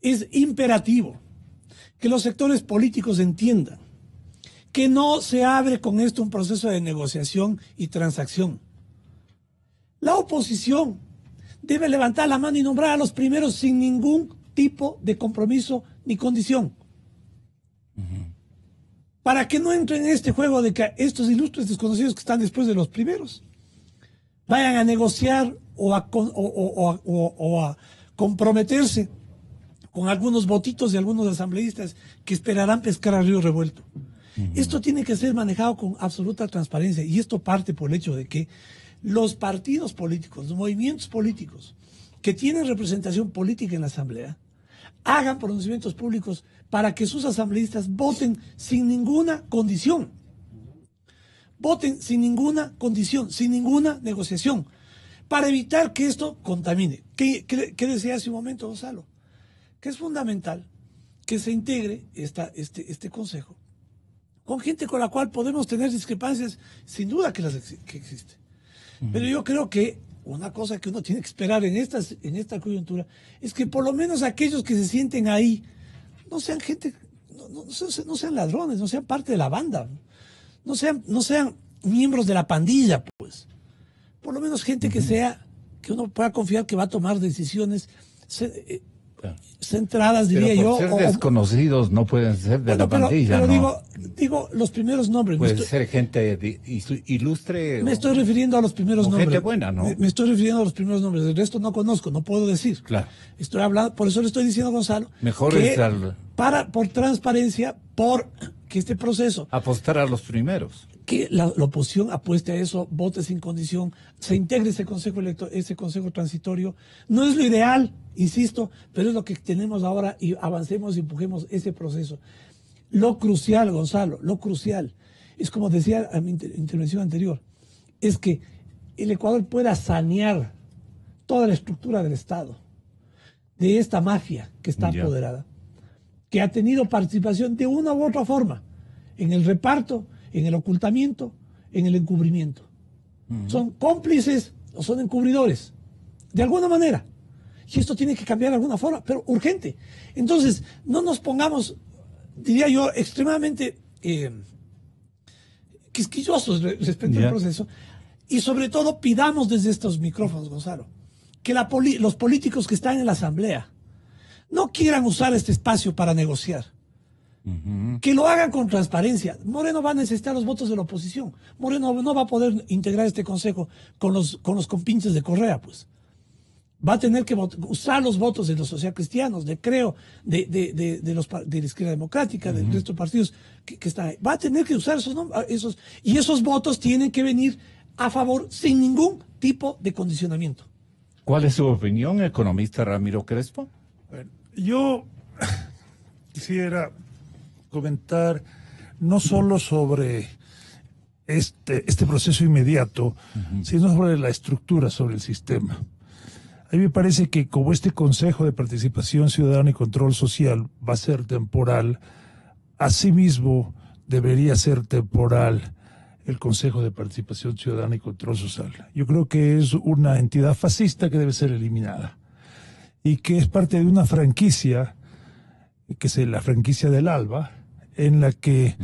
es imperativo que los sectores políticos entiendan que no se abre con esto un proceso de negociación y transacción. La oposición debe levantar la mano y nombrar a los primeros sin ningún tipo de compromiso ni condición. Para que no entren en este juego de que estos ilustres desconocidos que están después de los primeros vayan a negociar o a comprometerse con algunos votitos de algunos asambleístas que esperarán pescar a río revuelto. Esto tiene que ser manejado con absoluta transparencia, y esto parte por el hecho de que los partidos políticos, los movimientos políticos que tienen representación política en la Asamblea, hagan pronunciamientos públicos para que sus asambleístas voten sin ninguna condición. Voten sin ninguna condición, sin ninguna negociación, para evitar que esto contamine. ¿Qué decía hace un momento, Gonzalo? Que es fundamental que se integre este consejo con gente con la cual podemos tener discrepancias, sin duda que existen. Pero yo creo que una cosa que uno tiene que esperar en esta coyuntura es que por lo menos aquellos que se sienten ahí no sean gente, no sean ladrones, no sean parte de la banda, no sean miembros de la pandilla, pues. Por lo menos gente que uno pueda confiar que va a tomar decisiones centradas, diría yo. Ser desconocidos no pueden ser de la pandilla, pero ¿no? digo los primeros nombres. Puede ser gente ilustre. Me estoy refiriendo a los primeros nombres. Gente buena, ¿no? Me estoy refiriendo a los primeros nombres. El resto no conozco, no puedo decir. Claro. Estoy hablando, por eso le estoy diciendo a Gonzalo. Mejor que por transparencia, por que este proceso. Apostar a los primeros. Que la oposición apueste a eso, vote sin condición, se integre ese consejo transitorio. No es lo ideal, insisto, pero es lo que tenemos ahora, y avancemos y empujemos ese proceso. Lo crucial, Gonzalo, lo crucial, es como decía en mi intervención anterior, es que el Ecuador pueda sanear toda la estructura del Estado, de esta mafia que está apoderada, que ha tenido participación de una u otra forma en el reparto, en el ocultamiento, en el encubrimiento. Son cómplices o son encubridores, de alguna manera. Y esto tiene que cambiar de alguna forma, pero urgente. Entonces, no nos pongamos, diría yo, extremadamente quisquillosos respecto al proceso. Y sobre todo pidamos desde estos micrófonos, Gonzalo, que los políticos que están en la Asamblea no quieran usar este espacio para negociar. Que lo hagan con transparencia. Moreno va a necesitar los votos de la oposición. Moreno no va a poder integrar este consejo con los compinches de Correa, pues. Va a tener que usar los votos de los socialcristianos, de Creo, de la Izquierda Democrática, del resto de partidos que están ahí. Va a tener que usar y esos votos tienen que venir a favor sin ningún tipo de condicionamiento. ¿Cuál es su opinión, economista Ramiro Crespo? Bueno, yo quisiera comentar no solo sobre este proceso inmediato, sino sobre la estructura, sobre el sistema. A mí me parece que como este Consejo de Participación Ciudadana y Control Social va a ser temporal, asimismo debería ser temporal el Consejo de Participación Ciudadana y Control Social. Yo creo que es una entidad fascista que debe ser eliminada y que es parte de una franquicia, que es la franquicia del ALBA, en la que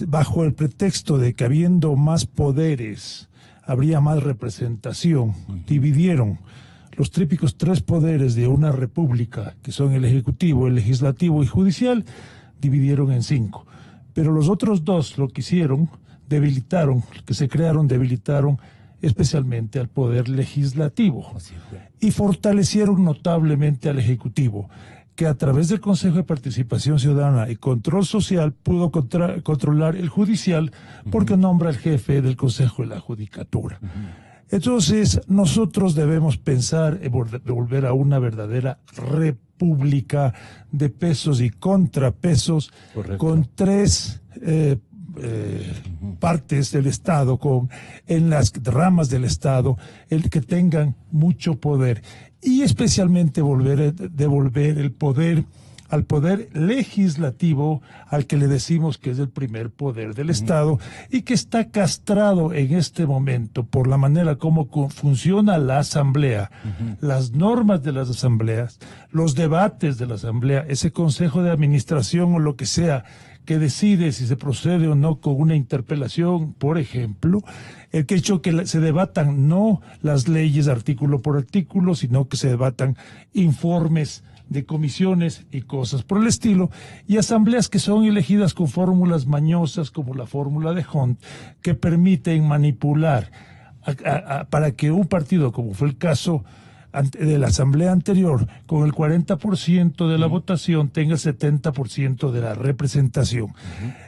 bajo el pretexto de que habiendo más poderes habría más representación, dividieron los típicos tres poderes de una república, que son el ejecutivo, el legislativo y judicial, dividieron en 5. Pero los otros dos lo que hicieron, debilitaron especialmente al poder legislativo y fortalecieron notablemente al ejecutivo, que a través del Consejo de Participación Ciudadana y Control Social pudo controlar el judicial porque nombra al jefe del Consejo de la Judicatura. Entonces, nosotros debemos pensar en volver a una verdadera república de pesos y contrapesos. Correcto. Con tres partes del Estado, en las ramas del Estado, el que tengan mucho poder, y especialmente devolver el poder al poder legislativo, al que le decimos que es el primer poder del Estado, y que está castrado en este momento por la manera como funciona la Asamblea, las normas de las asambleas, los debates de la Asamblea, ese consejo de administración o lo que sea, que decide si se procede o no con una interpelación, por ejemplo, el que ha hecho que se debatan no las leyes artículo por artículo, sino que se debatan informes de comisiones y cosas por el estilo, y asambleas que son elegidas con fórmulas mañosas como la fórmula de Hunt, que permiten manipular para que un partido, como fue el caso de la asamblea anterior, con el 40% de la votación tenga el 70% de la representación.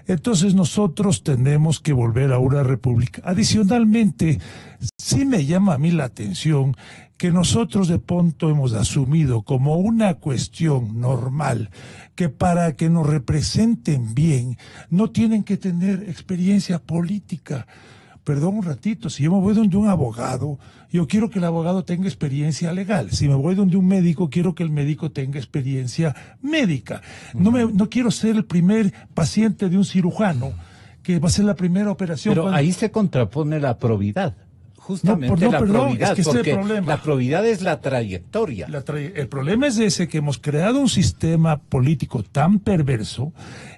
Entonces nosotros tenemos que volver a una república. Adicionalmente, sí me llama a mí la atención que nosotros de pronto hemos asumido como una cuestión normal que para que nos representen bien no tienen que tener experiencia política. Perdón un ratito, si yo me voy donde un abogado, yo quiero que el abogado tenga experiencia legal. Si me voy donde un médico, quiero que el médico tenga experiencia médica. No quiero ser el primer paciente de un cirujano que va a ser la primera operación. Pero ahí se contrapone la probidad. Justamente probidad, es que porque la probidad es la trayectoria. El problema es ese, que hemos creado un sistema político tan perverso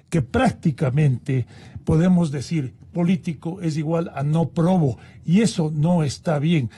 que prácticamente podemos decir político es igual a no probo, y eso no está bien.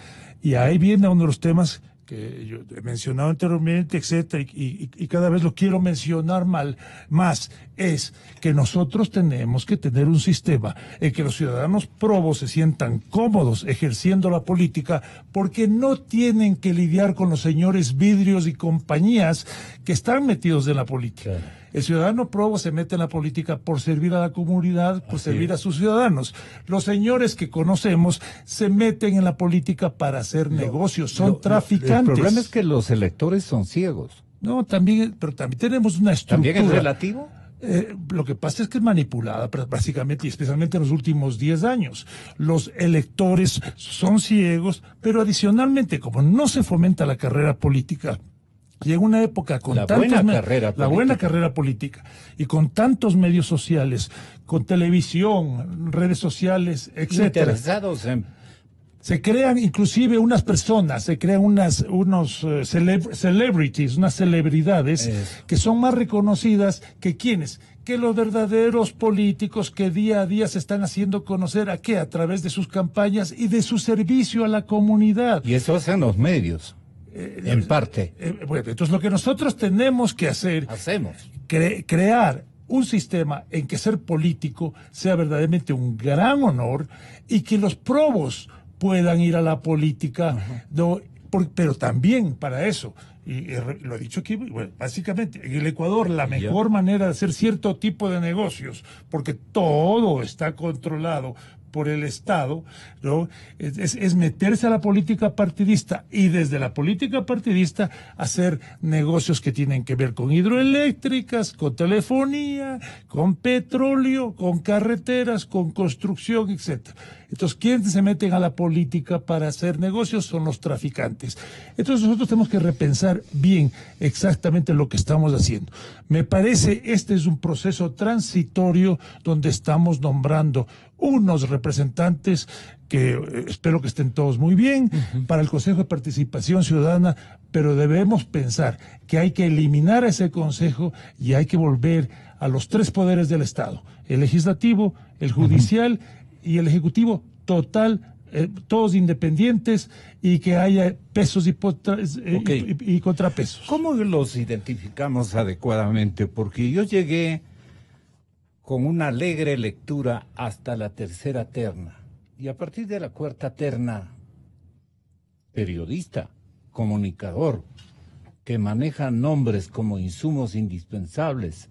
Y ahí viene uno de los temas que yo he mencionado anteriormente, etcétera, y cada vez lo quiero mencionar más, es que nosotros tenemos que tener un sistema en que los ciudadanos probos se sientan cómodos ejerciendo la política, porque no tienen que lidiar con los señores vidrios y compañías que están metidos en la política. Claro. El ciudadano probo se mete en la política por servir a la comunidad, por servir a sus ciudadanos. Los señores que conocemos se meten en la política para hacer negocios, son traficantes. El problema es que los electores son ciegos. No, pero también tenemos una estructura. ¿También es relativo? Lo que pasa es que es manipulada, básicamente, y especialmente en los últimos 10 años. Los electores son ciegos, pero adicionalmente, como no se fomenta la carrera política, llega una época con la buena carrera política y con tantos medios sociales, con televisión, redes sociales, etcétera. Interesados en... Se crean inclusive unos celebrities, unas celebridades que son más reconocidas que quienes, que los verdaderos políticos que día a día se están haciendo conocer a través de sus campañas y de su servicio a la comunidad. Y eso hacen los medios. En parte. Bueno, entonces lo que nosotros tenemos que hacer, crear un sistema en que ser político sea verdaderamente un gran honor y que los probos puedan ir a la política, pero también para eso, y lo he dicho aquí, bueno, básicamente en el Ecuador la mejor manera de hacer cierto tipo de negocios, porque todo está controlado por el Estado, ¿no? Es meterse a la política partidista y desde la política partidista hacer negocios que tienen que ver con hidroeléctricas, con telefonía, con petróleo, con carreteras, con construcción, etcétera. Entonces, ¿quiénes se meten a la política para hacer negocios? Son los traficantes. Entonces, nosotros tenemos que repensar bien exactamente lo que estamos haciendo. Me parece este es un proceso transitorio donde estamos nombrando unos representantes que espero que estén todos muy bien para el Consejo de Participación Ciudadana, pero debemos pensar que hay que eliminar a ese consejo y hay que volver a los tres poderes del Estado, el legislativo, el judicial y el ejecutivo, total todos independientes y que haya pesos y contrapesos. ¿Cómo los identificamos adecuadamente? Porque yo llegué con una alegre lectura hasta la tercera terna. Y a partir de la cuarta terna, periodista, comunicador, que maneja nombres como insumos indispensables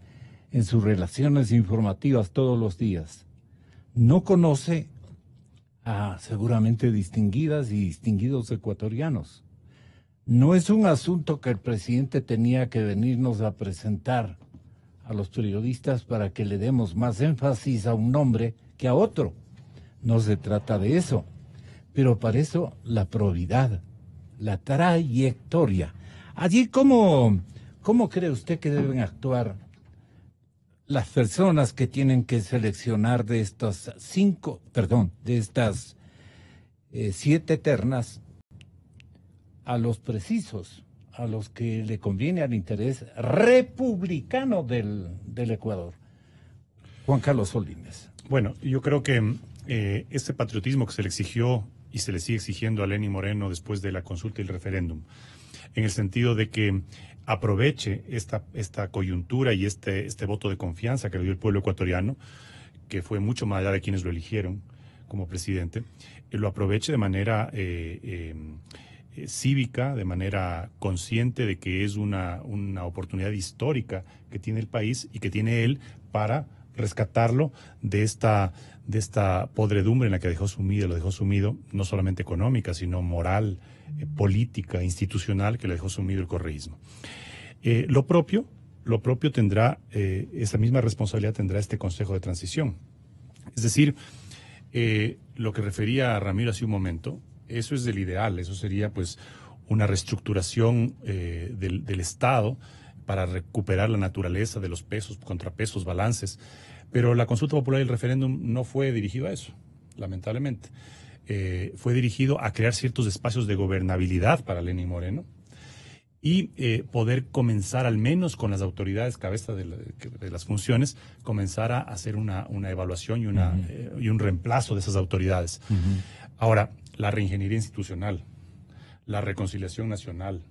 en sus relaciones informativas todos los días, no conoce a seguramente distinguidas y distinguidos ecuatorianos. No es un asunto que el presidente tenía que venirnos a presentar a los periodistas para que le demos más énfasis a un nombre que a otro. No se trata de eso, pero para eso la probidad, la trayectoria. Allí, ¿cómo cree usted que deben actuar las personas que tienen que seleccionar de estas 7 ternas a los precisos, a los que le conviene al interés republicano del Ecuador? Juan Carlos Solines. Bueno, yo creo que este patriotismo que se le exigió y se le sigue exigiendo a Lenín Moreno después de la consulta y el referéndum, en el sentido de que aproveche esta coyuntura y este voto de confianza que le dio el pueblo ecuatoriano, que fue mucho más allá de quienes lo eligieron como presidente, lo aproveche de manera cívica, de manera consciente de que es una oportunidad histórica que tiene el país y que tiene él para rescatarlo de esta podredumbre en la que lo dejó sumido, no solamente económica, sino moral, política, institucional, que lo dejó sumido el correísmo. Lo propio tendrá, esa misma responsabilidad tendrá este Consejo de Transición. Es decir, lo que refería a Ramiro hace un momento, eso es el ideal, eso sería pues una reestructuración del Estado para recuperar la naturaleza de los pesos, contrapesos, balances. Pero la consulta popular y el referéndum no fue dirigido a eso, lamentablemente. Fue dirigido a crear ciertos espacios de gobernabilidad para Lenín Moreno y poder comenzar, al menos con las autoridades cabeza de las funciones, comenzar a hacer una evaluación y un reemplazo de esas autoridades. Uh-huh. Ahora, la reingeniería institucional, la reconciliación nacional,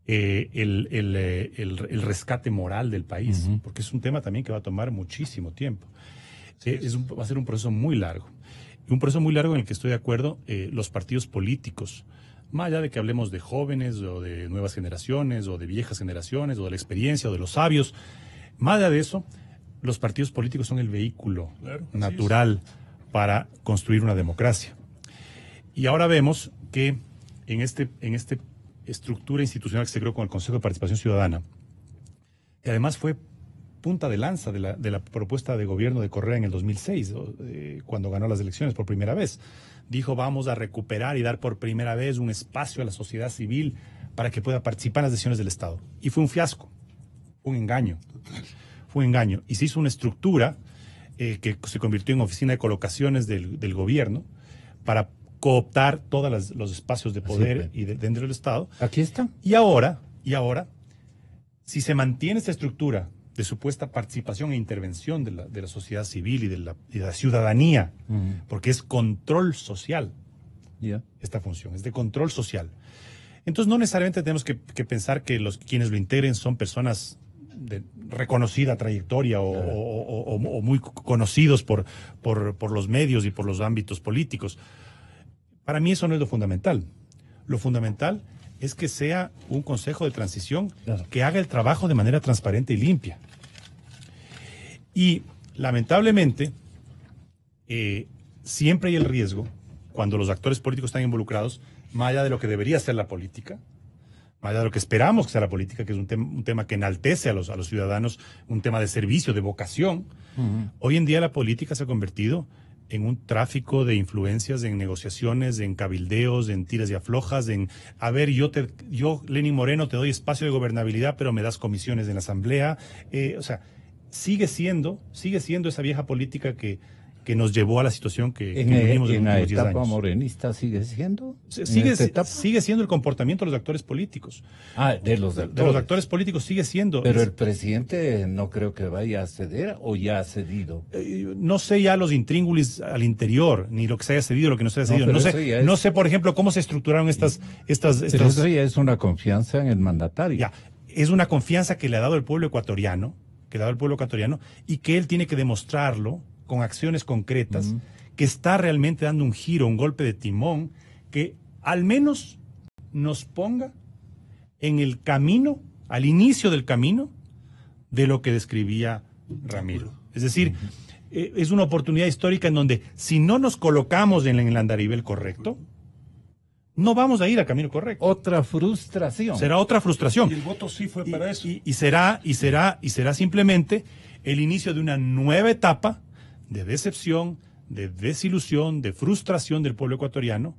el rescate moral del país, uh-huh, porque es un tema también que va a tomar muchísimo tiempo. Va a ser un proceso muy largo. Un proceso muy largo en el que estoy de acuerdo, los partidos políticos, más allá de que hablemos de jóvenes o de nuevas generaciones o de viejas generaciones o de la experiencia o de los sabios, más allá de eso, los partidos políticos son el vehículo natural para construir una democracia. Y ahora vemos que en esta estructura institucional que se creó con el Consejo de Participación Ciudadana, que además fue punta de lanza de la propuesta de gobierno de Correa en el 2006, cuando ganó las elecciones por primera vez. Dijo, vamos a recuperar y dar por primera vez un espacio a la sociedad civil para que pueda participar en las decisiones del Estado. Y fue un fiasco, un engaño. Fue un engaño. Y se hizo una estructura que se convirtió en oficina de colocaciones del gobierno para cooptar todos los espacios de poder y dentro del Estado. Aquí está. Y ahora, si se mantiene esta estructura de supuesta participación e intervención de la sociedad civil y de la ciudadanía, uh-huh, porque es control social, esta función, es de control social. Entonces no necesariamente tenemos que pensar que quienes lo integren son personas de reconocida trayectoria o muy conocidos por los medios y por los ámbitos políticos. Para mí eso no es lo fundamental. Lo fundamental es que sea un consejo de transición que haga el trabajo de manera transparente y limpia. Y lamentablemente, siempre hay el riesgo, cuando los actores políticos están involucrados, más allá de lo que debería ser la política, más allá de lo que esperamos que sea la política, que es un tema que enaltece a los ciudadanos, un tema de servicio, de vocación. Uh-huh. Hoy en día la política se ha convertido en un tráfico de influencias, en negociaciones, en cabildeos, en tiras y aflojas, a ver, yo Lenín Moreno, te doy espacio de gobernabilidad, pero me das comisiones en la asamblea. O sea, sigue siendo esa vieja política que que nos llevó a la situación que En vivimos la los últimos 10 etapa años. morenista sigue siendo. Sigue siendo el comportamiento de los actores políticos. De los actores. De los actores políticos sigue siendo. Pero el presidente no creo que vaya a ceder o ya ha cedido. No sé ya los intríngulis al interior, ni lo que se haya cedido, lo que no se haya cedido. No sé, por ejemplo, cómo se estructuraron estas. Pero eso ya es una confianza en el mandatario. Ya, es una confianza que le ha dado el pueblo ecuatoriano, y que él tiene que demostrarlo con acciones concretas, que está realmente dando un giro, un golpe de timón, que al menos nos ponga en el camino, al inicio del camino, de lo que describía Ramiro. Es decir, es una oportunidad histórica en donde si no nos colocamos en el andarivel correcto, no vamos a ir al camino correcto. Otra frustración. Será otra frustración. Y el voto sí fue para eso. Y será simplemente el inicio de una nueva etapa de decepción, de desilusión, de frustración del pueblo ecuatoriano,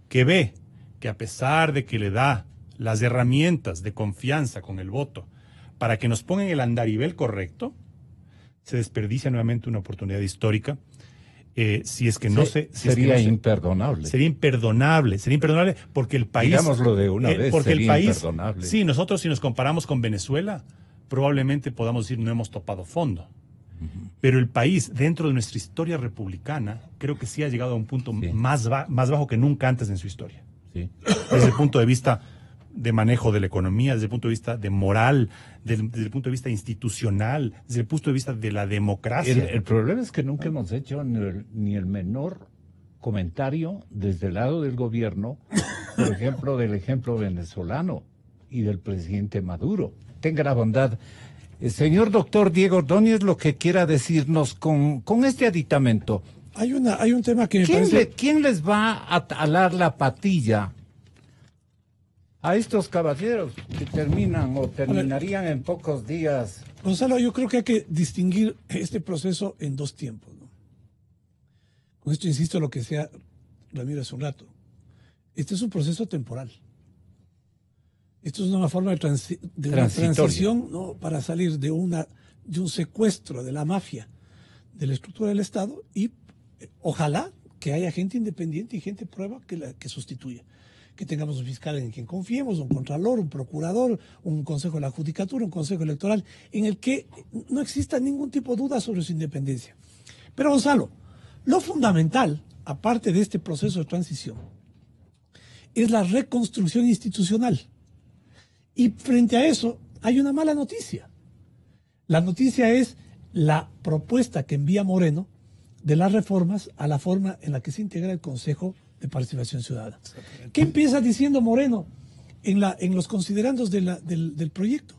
que ve que a pesar de que le da las herramientas de confianza con el voto para que nos pongan el andarivel correcto, se desperdicia nuevamente una oportunidad histórica. Si es que no se... Sería imperdonable. Sería imperdonable porque el país... Digámoslo de una vez, porque sería el país, imperdonable. Sí, nosotros si nos comparamos con Venezuela, probablemente podamos decir no hemos topado fondo. Pero el país, dentro de nuestra historia republicana, creo que sí ha llegado a un punto más bajo que nunca antes en su historia. Sí. Desde el punto de vista de manejo de la economía, desde el punto de vista de moral, desde el punto de vista institucional, desde el punto de vista de la democracia. El problema es que nunca hemos hecho ni el menor comentario desde el lado del gobierno, por ejemplo, del ejemplo venezolano y del presidente Maduro. Tenga la bondad. Señor doctor Diego Ordóñez, lo que quiera decirnos con este aditamento. Hay un tema que me parece... ¿Quién les va a talar la patilla a estos caballeros que terminarían en pocos días? Gonzalo, yo creo que hay que distinguir este proceso en dos tiempos, ¿no? Con esto insisto en lo que decía Ramiro hace un rato. Este es un proceso temporal. Esto es una forma de una transición, ¿no?, para salir de un secuestro de la mafia, de la estructura del Estado, y ojalá que haya gente independiente y gente prueba que sustituya. Que tengamos un fiscal en quien confiemos, un contralor, un procurador, un consejo de la judicatura, un consejo electoral, en el que no exista ningún tipo de duda sobre su independencia. Pero Gonzalo, lo fundamental, aparte de este proceso de transición, es la reconstrucción institucional. Y frente a eso hay una mala noticia. La noticia es la propuesta que envía Moreno de las reformas a la forma en la que se integra el Consejo de Participación Ciudadana. ¿Qué empieza diciendo Moreno en los considerandos del proyecto?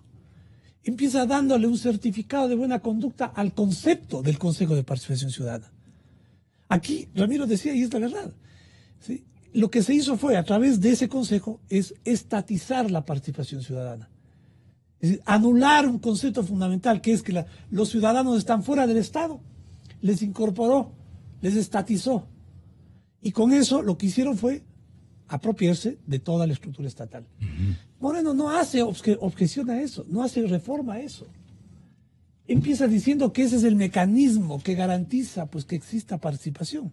Empieza dándole un certificado de buena conducta al concepto del Consejo de Participación Ciudadana. Aquí Ramiro decía, y es la verdad, ¿sí?, lo que se hizo fue, a través de ese consejo, es estatizar la participación ciudadana. Es decir, anular un concepto fundamental, que es que los ciudadanos están fuera del Estado. Les incorporó, les estatizó. Y con eso lo que hicieron fue apropiarse de toda la estructura estatal. Moreno no hace objeción a eso, no hace reforma a eso. Empieza diciendo que ese es el mecanismo que garantiza pues que exista participación.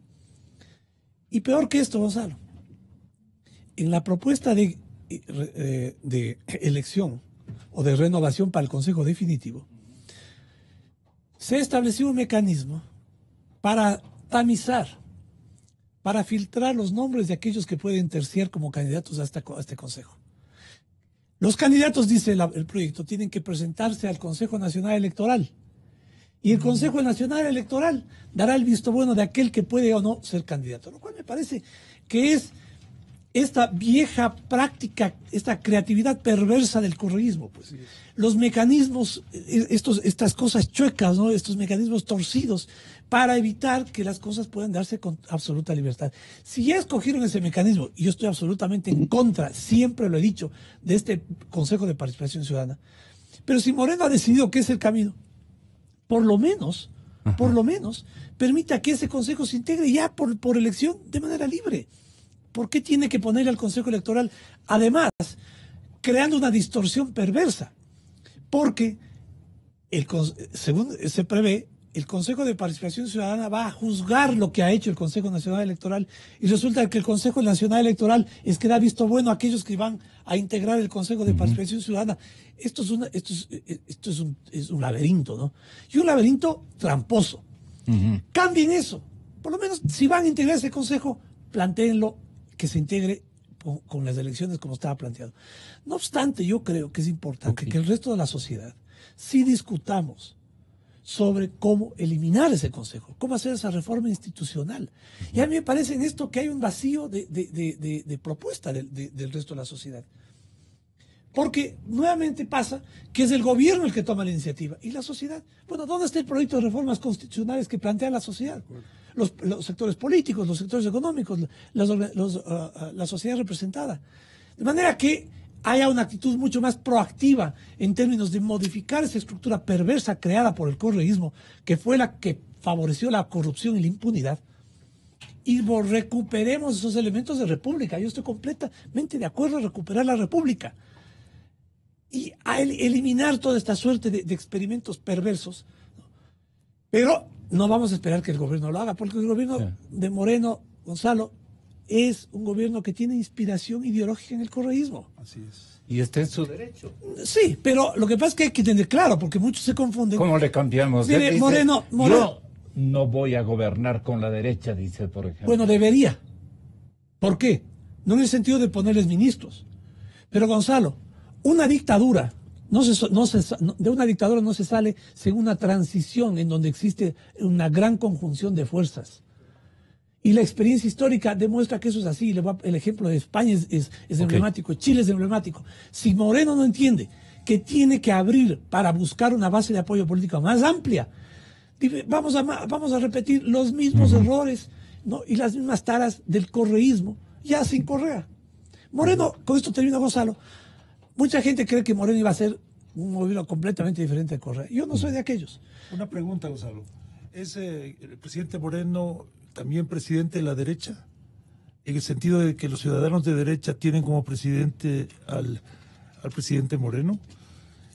Y peor que esto, Gonzalo, en la propuesta de elección o de renovación para el Consejo Definitivo, se estableció un mecanismo para tamizar, para filtrar los nombres de aquellos que pueden terciar como candidatos a este Consejo. Los candidatos, dice el proyecto, tienen que presentarse al Consejo Nacional Electoral. Y el Consejo Nacional Electoral dará el visto bueno de aquel que puede o no ser candidato. Lo cual me parece que es esta vieja práctica, esta creatividad perversa del correísmo. Pues. Los mecanismos, estas cosas chuecas, ¿no?, estos mecanismos torcidos para evitar que las cosas puedan darse con absoluta libertad. Si ya escogieron ese mecanismo, y yo estoy absolutamente en contra, siempre lo he dicho, de este Consejo de Participación Ciudadana, pero si Moreno ha decidido que es el camino, por lo menos, permita que ese consejo se integre ya por elección de manera libre. ¿Por qué tiene que ponerle al Consejo Electoral? Además, creando una distorsión perversa. Porque, según se prevé, el Consejo de Participación Ciudadana va a juzgar lo que ha hecho el Consejo Nacional Electoral y resulta que el Consejo Nacional Electoral es que da visto bueno a aquellos que van a integrar el Consejo de Participación Ciudadana. Esto es un laberinto, ¿no? Y un laberinto tramposo. Cambien eso. Por lo menos, si van a integrar ese consejo, plantéenlo que se integre con las elecciones como estaba planteado. No obstante, yo creo que es importante que el resto de la sociedad sí discutamos sobre cómo eliminar ese consejo, cómo hacer esa reforma institucional. Y a mí me parece en esto que hay un vacío de propuesta del resto de la sociedad. Porque nuevamente pasa que es el gobierno el que toma la iniciativa y la sociedad. Bueno, ¿dónde está el proyecto de reformas constitucionales que plantea la sociedad? Los sectores políticos, los sectores económicos, la sociedad representada. De manera que haya una actitud mucho más proactiva en términos de modificar esa estructura perversa creada por el correísmo, que fue la que favoreció la corrupción y la impunidad, y recuperemos esos elementos de república. Yo estoy completamente de acuerdo en recuperar la república y a eliminar toda esta suerte de experimentos perversos, ¿no? Pero no vamos a esperar que el gobierno lo haga, porque el gobierno de Moreno, Gonzalo, es un gobierno que tiene inspiración ideológica en el correísmo. Así es. Y está en su derecho. Sí, pero lo que pasa es que hay que tener claro, porque muchos se confunden. ¿Cómo le cambiamos? Mire, Dice, Moreno, yo no voy a gobernar con la derecha, dice, por ejemplo. Bueno, debería. ¿Por qué? No en el sentido de ponerles ministros. Pero, Gonzalo, una dictadura, de una dictadura no se sale sin una transición en donde existe una gran conjunción de fuerzas. Y la experiencia histórica demuestra que eso es así. El ejemplo de España es emblemático, Chile es emblemático. Si Moreno no entiende que tiene que abrir para buscar una base de apoyo político más amplia, vamos a repetir los mismos errores, ¿no? Y las mismas taras del correísmo, ya sin Correa. Moreno, con esto termina, Gonzalo. Mucha gente cree que Moreno iba a ser un gobierno completamente diferente de Correa. Yo no soy de aquellos. Una pregunta, Gonzalo. ¿Es el presidente Moreno también presidente de la derecha? En el sentido de que los ciudadanos de derecha tienen como presidente al presidente Moreno.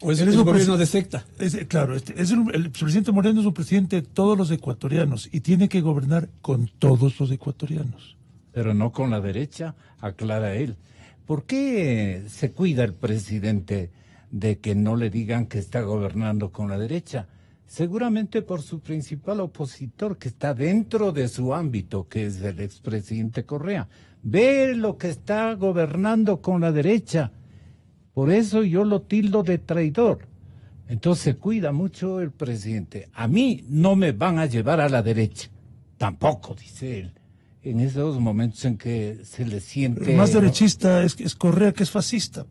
¿O es un gobierno de secta? Claro, el presidente Moreno es un presidente de todos los ecuatorianos y tiene que gobernar con todos los ecuatorianos. Pero no con la derecha, aclara él. ¿Por qué se cuida el presidente de que no le digan que está gobernando con la derecha? Seguramente por su principal opositor, que está dentro de su ámbito, que es el expresidente Correa. Ve lo que está gobernando con la derecha. Por eso yo lo tildo de traidor. Entonces se cuida mucho el presidente. A mí no me van a llevar a la derecha. Tampoco, dice él. En esos momentos en que se le siente... El más derechista es Correa, que es fascista.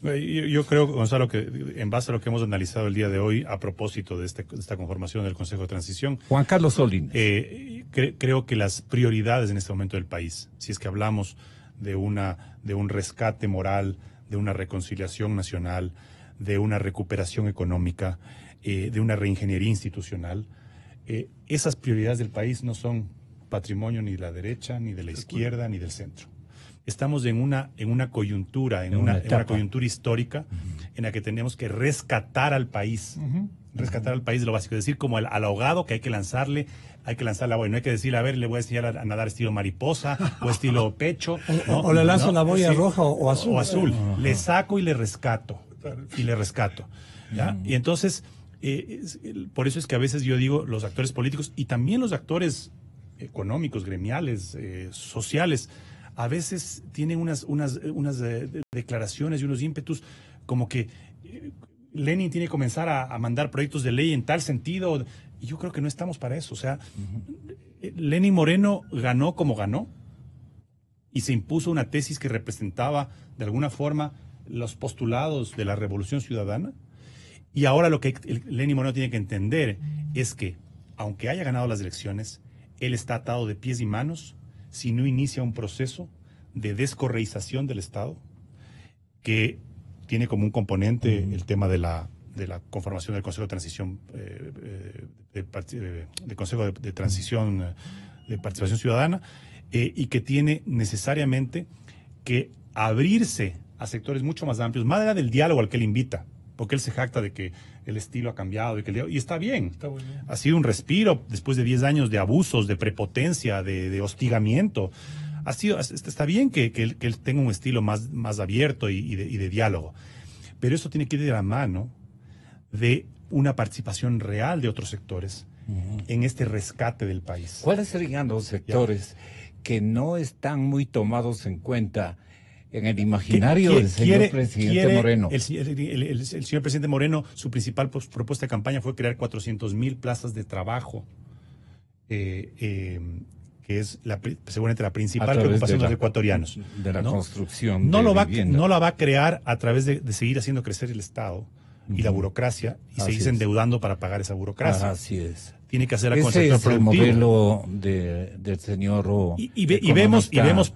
Yo creo, Gonzalo, que en base a lo que hemos analizado el día de hoy, a propósito de esta conformación del Consejo de Transición... Juan Carlos Solín. Creo que las prioridades en este momento del país, si es que hablamos de un rescate moral, de una reconciliación nacional, de una recuperación económica, de una reingeniería institucional, esas prioridades del país no son patrimonio ni de la derecha, ni de la izquierda, ni del centro. Estamos en una coyuntura, en una coyuntura histórica en la que tenemos que rescatar al país, rescatar al país de lo básico, es decir, como al ahogado que hay que lanzarle agua, y no hay que decirle, a ver, le voy a enseñar a nadar estilo mariposa o estilo pecho. O le lanzo la boya roja o azul. O azul. Le saco y le rescato. ¿Ya? Y entonces, por eso es que a veces yo digo, los actores políticos y también los actores económicos, gremiales, sociales, a veces tienen unas declaraciones y unos ímpetus como que Lenin tiene que comenzar a mandar proyectos de ley en tal sentido, y yo creo que no estamos para eso. O sea, Lenin Moreno ganó como ganó y se impuso una tesis que representaba de alguna forma los postulados de la Revolución Ciudadana, y ahora lo que Lenin Moreno tiene que entender es que, aunque haya ganado las elecciones, él está atado de pies y manos si no inicia un proceso de descorreización del Estado que tiene como un componente el tema de la conformación del Consejo de Transición, del Consejo de Transición de Participación Ciudadana, y que tiene necesariamente que abrirse a sectores mucho más amplios, más allá del diálogo al que él invita, porque él se jacta de que el estilo ha cambiado y está bien. Ha sido un respiro después de 10 años de abusos, de prepotencia, de hostigamiento. Está bien que él tenga un estilo más abierto y de diálogo, pero eso tiene que ir de la mano de una participación real de otros sectores en este rescate del país. ¿Cuáles serían los sectores que no están muy tomados en cuenta en el imaginario del señor presidente Moreno? El señor presidente Moreno, su principal propuesta de campaña fue crear 400,000 plazas de trabajo, que es seguramente la principal preocupación de los ecuatorianos. De la construcción. No la va a crear a través de seguir haciendo crecer el Estado y la burocracia y seguirse endeudando para pagar esa burocracia. Así es. Tiene que hacer la Ese concepción es el productiva. modelo del señor y vemos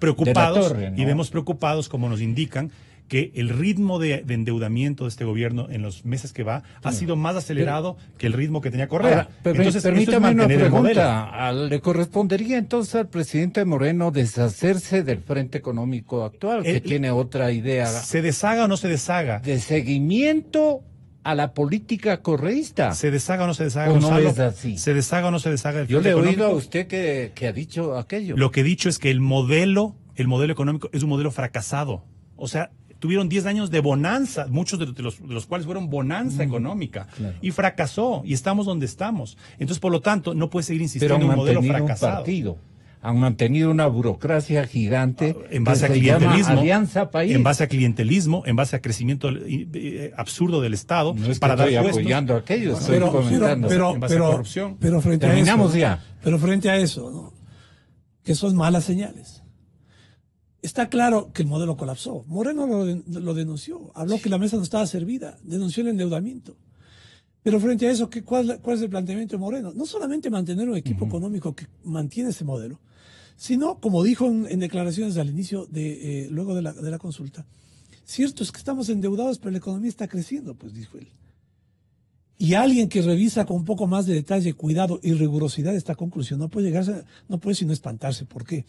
preocupados como nos indican que el ritmo de endeudamiento de este gobierno en los meses que va ha sido más acelerado que el ritmo que tenía Correa. Entonces, permítame una pregunta. ¿Le correspondería entonces al presidente Moreno deshacerse del Frente Económico actual, que tiene otra idea? ¿Se deshaga o no se deshaga? ¿De seguimiento a la política correísta? ¿Se deshaga o no se deshaga? ¿O no es así? ¿Se deshaga o no se deshaga del Yo le he Frente oído a Económico? usted que ha dicho aquello. Lo que he dicho es que el modelo económico es un modelo fracasado. O sea, tuvieron 10 años de bonanza, muchos de los cuales fueron bonanza económica, y fracasó, y estamos donde estamos. Entonces, por lo tanto, no puede seguir insistiendo en un modelo fracasado. Han mantenido una burocracia gigante en base que a se llama clientelismo, Alianza País. en base a clientelismo, en base a crecimiento absurdo del Estado, No es para que dar estoy puestos. apoyando aquello, estoy comentando. en base a corrupción. Pero frente Terminamos a eso, ya. Pero frente a eso, ¿no? Que son malas señales. Está claro que el modelo colapsó. Moreno lo denunció, habló que la mesa no estaba servida, denunció el endeudamiento. Pero frente a eso, ¿cuál es el planteamiento de Moreno? No solamente mantener un equipo económico que mantiene ese modelo, sino, como dijo en declaraciones al inicio, luego de la consulta, cierto es que estamos endeudados, pero la economía está creciendo, pues dijo él. Y alguien que revisa con un poco más de detalle, cuidado y rigurosidad esta conclusión no puede sino espantarse. ¿Por qué?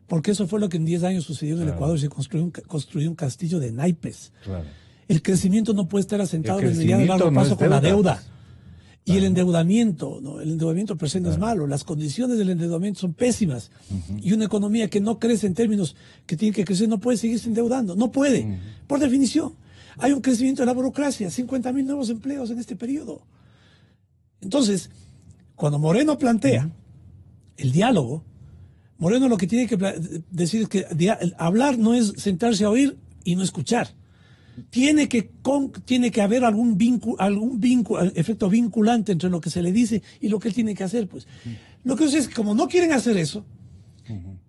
Porque eso fue lo que en 10 años sucedió en el Ecuador. Se construyó un castillo de naipes. Claro. El crecimiento no puede estar asentado en el mediano y largo plazo con la deuda. Y el endeudamiento, ¿no? El endeudamiento per se no es malo. Las condiciones del endeudamiento son pésimas. Y una economía que no crece en términos que tiene que crecer no puede seguirse endeudando. No puede. Por definición. Hay un crecimiento de la burocracia. 50,000 nuevos empleos en este periodo. Entonces, cuando Moreno plantea el diálogo, Moreno lo que tiene que decir es que hablar no es sentarse a oír y no escuchar. Tiene que haber algún efecto vinculante entre lo que se le dice y lo que él tiene que hacer, pues. Lo que sucede es que como no quieren hacer eso,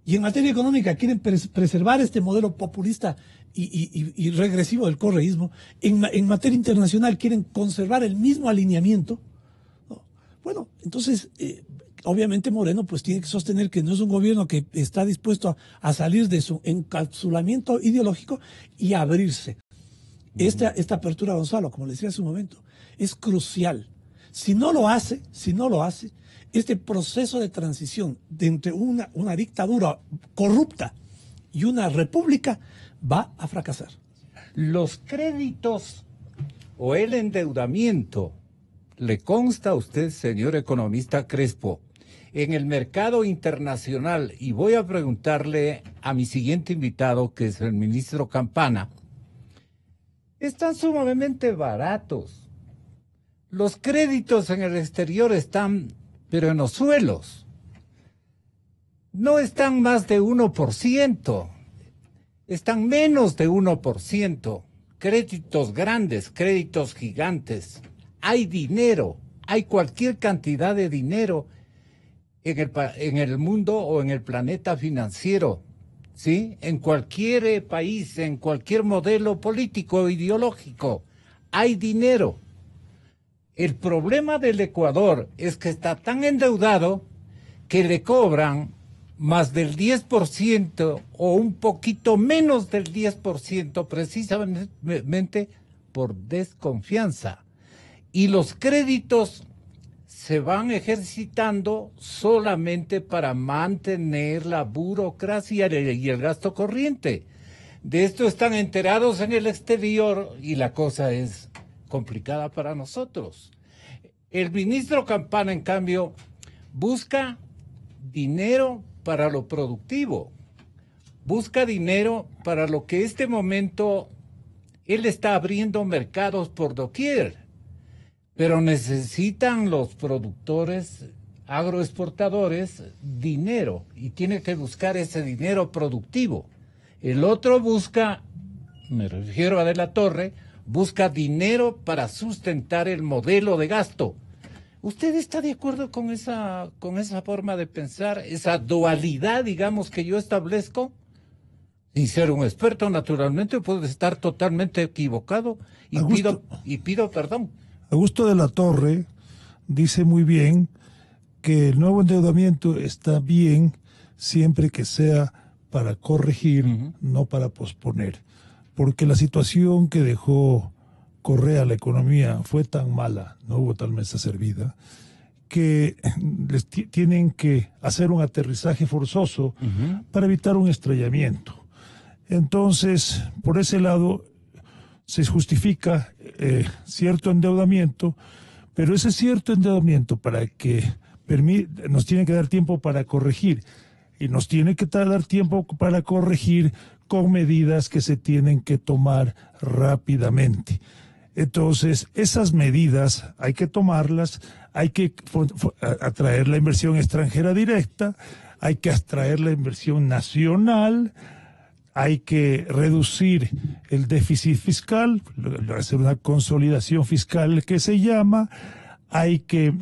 y en materia económica quieren preservar este modelo populista y regresivo del correísmo, en materia internacional quieren conservar el mismo alineamiento, ¿no? Bueno, entonces, obviamente Moreno pues tiene que sostener que no es un gobierno que está dispuesto a salir de su encapsulamiento ideológico y a abrirse. Esta apertura, Gonzalo, como le decía hace un momento, es crucial. Si no lo hace, este proceso de transición de entre una dictadura corrupta y una república va a fracasar. Los créditos o el endeudamiento, ¿le consta a usted, señor economista Crespo, en el mercado internacional? Y voy a preguntarle a mi siguiente invitado, que es el ministro Campana. Están sumamente baratos. Los créditos en el exterior están, pero en los suelos. No están más de 1%. Están menos de 1%. Créditos grandes, créditos gigantes. Hay dinero, hay cualquier cantidad de dinero en el mundo o en el planeta financiero. ¿Sí? En cualquier país, en cualquier modelo político o ideológico, hay dinero. El problema del Ecuador es que está tan endeudado que le cobran más del 10% o un poquito menos del 10% precisamente por desconfianza. Y los créditos se van ejercitando solamente para mantener la burocracia y el gasto corriente. De esto están enterados en el exterior y la cosa es complicada para nosotros. El ministro Campana, en cambio, busca dinero para lo productivo, busca dinero para lo que este momento él está abriendo mercados por doquier, pero necesitan los productores agroexportadores dinero y tiene que buscar ese dinero productivo. El otro busca, me refiero a De la Torre, busca dinero para sustentar el modelo de gasto. ¿Usted está de acuerdo con esa forma de pensar, esa dualidad, digamos, que yo establezco? Sin ser un experto, naturalmente, puede estar totalmente equivocado y pido perdón. Augusto de la Torre dice muy bien que el nuevo endeudamiento está bien siempre que sea para corregir, no para posponer. Porque la situación que dejó Correa a la economía fue tan mala, no hubo tal mesa servida, que les tienen que hacer un aterrizaje forzoso para evitar un estrellamiento. Entonces, por ese lado, se justifica cierto endeudamiento, pero ese cierto endeudamiento para que nos tiene que dar tiempo para corregir, y nos tiene que dar tiempo para corregir con medidas que se tienen que tomar rápidamente. Entonces, esas medidas hay que tomarlas, hay que atraer la inversión extranjera directa, hay que atraer la inversión nacional, hay que reducir el déficit fiscal, hacer una consolidación fiscal que se llama, hay que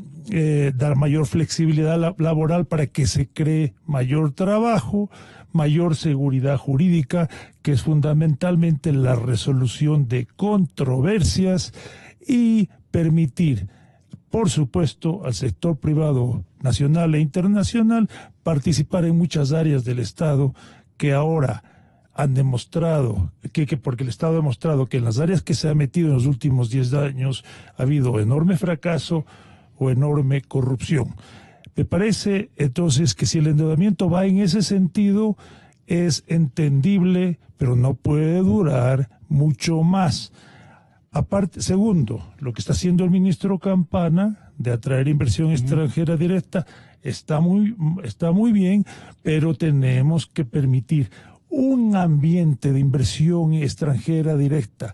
dar mayor flexibilidad laboral para que se cree mayor trabajo, mayor seguridad jurídica, que es fundamentalmente la resolución de controversias, y permitir, por supuesto, al sector privado nacional e internacional participar en muchas áreas del Estado que ahora han demostrado, porque el Estado ha demostrado que en las áreas que se ha metido en los últimos 10 años ha habido enorme fracaso o enorme corrupción. Me parece entonces que si el endeudamiento va en ese sentido es entendible, pero no puede durar mucho más. Aparte, segundo, lo que está haciendo el ministro Campana de atraer inversión extranjera directa está muy bien, pero tenemos que permitir un ambiente de inversión extranjera directa,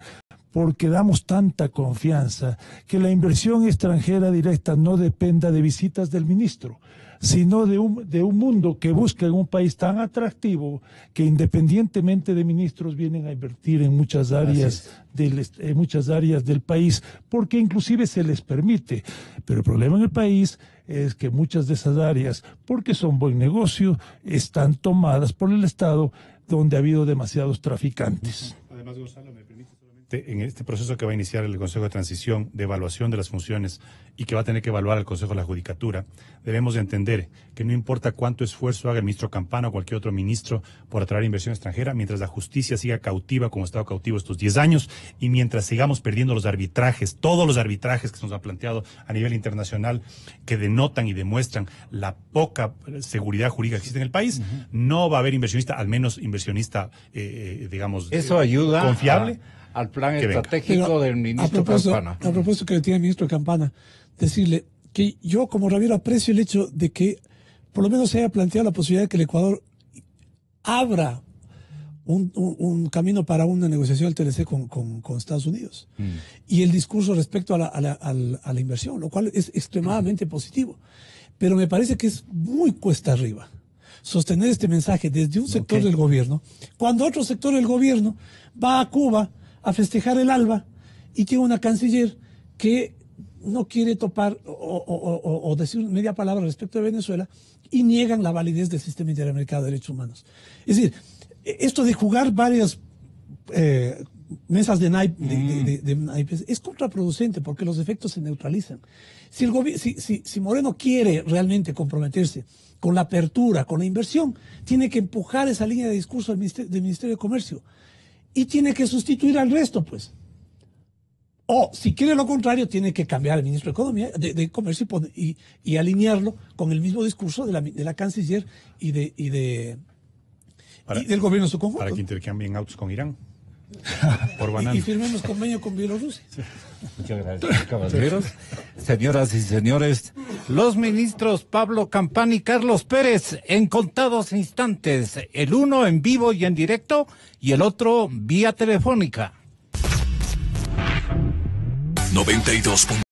porque damos tanta confianza que la inversión extranjera directa no dependa de visitas del ministro, sino de un mundo que busca en un país tan atractivo que independientemente de ministros vienen a invertir en muchas áreas del país, porque inclusive se les permite. Pero el problema en el país es que muchas de esas áreas, porque son buen negocio, están tomadas por el Estado, donde ha habido demasiados traficantes. Además, Gonzalo, me permite solamente, en este proceso que va a iniciar el Consejo de Transición de evaluación de las funciones y que va a tener que evaluar el Consejo de la Judicatura, debemos de entender que no importa cuánto esfuerzo haga el ministro Campana o cualquier otro ministro por atraer inversión extranjera, mientras la justicia siga cautiva como ha estado cautivo estos 10 años y mientras sigamos perdiendo los arbitrajes, todos los arbitrajes que se nos han planteado a nivel internacional que denotan y demuestran la poca seguridad jurídica que existe en el país, no va a haber inversionista, al menos inversionista, digamos, eso ayuda confiable al plan estratégico del ministro Campana. A propósito que le tiene el ministro Campana, decirle que yo como Raviero aprecio el hecho de que por lo menos se haya planteado la posibilidad de que el Ecuador abra un camino para una negociación del TLC con Estados Unidos. Y el discurso respecto a la inversión, lo cual es extremadamente positivo. Pero me parece que es muy cuesta arriba sostener este mensaje desde un sector del gobierno, cuando otro sector del gobierno va a Cuba a festejar el ALBA y tiene una canciller que no quiere topar o decir media palabra respecto de Venezuela y niegan la validez del sistema interamericano de derechos humanos. Es decir, esto de jugar varias mesas de naipes es contraproducente porque los efectos se neutralizan. Si Moreno quiere realmente comprometerse con la apertura, con la inversión, tiene que empujar esa línea de discurso del Ministerio de Comercio y tiene que sustituir al resto, pues. O, si quiere lo contrario, tiene que cambiar al ministro de Economía, de Comercio y alinearlo con el mismo discurso de la canciller y del gobierno en su conjunto. Para que intercambien autos con Irán. Por banana. Y firmemos convenio con Bielorrusia. Muchas gracias, caballeros. Señoras y señores, los ministros Pablo Campán y Carlos Pérez en contados instantes, el uno en vivo y en directo y el otro vía telefónica. 92.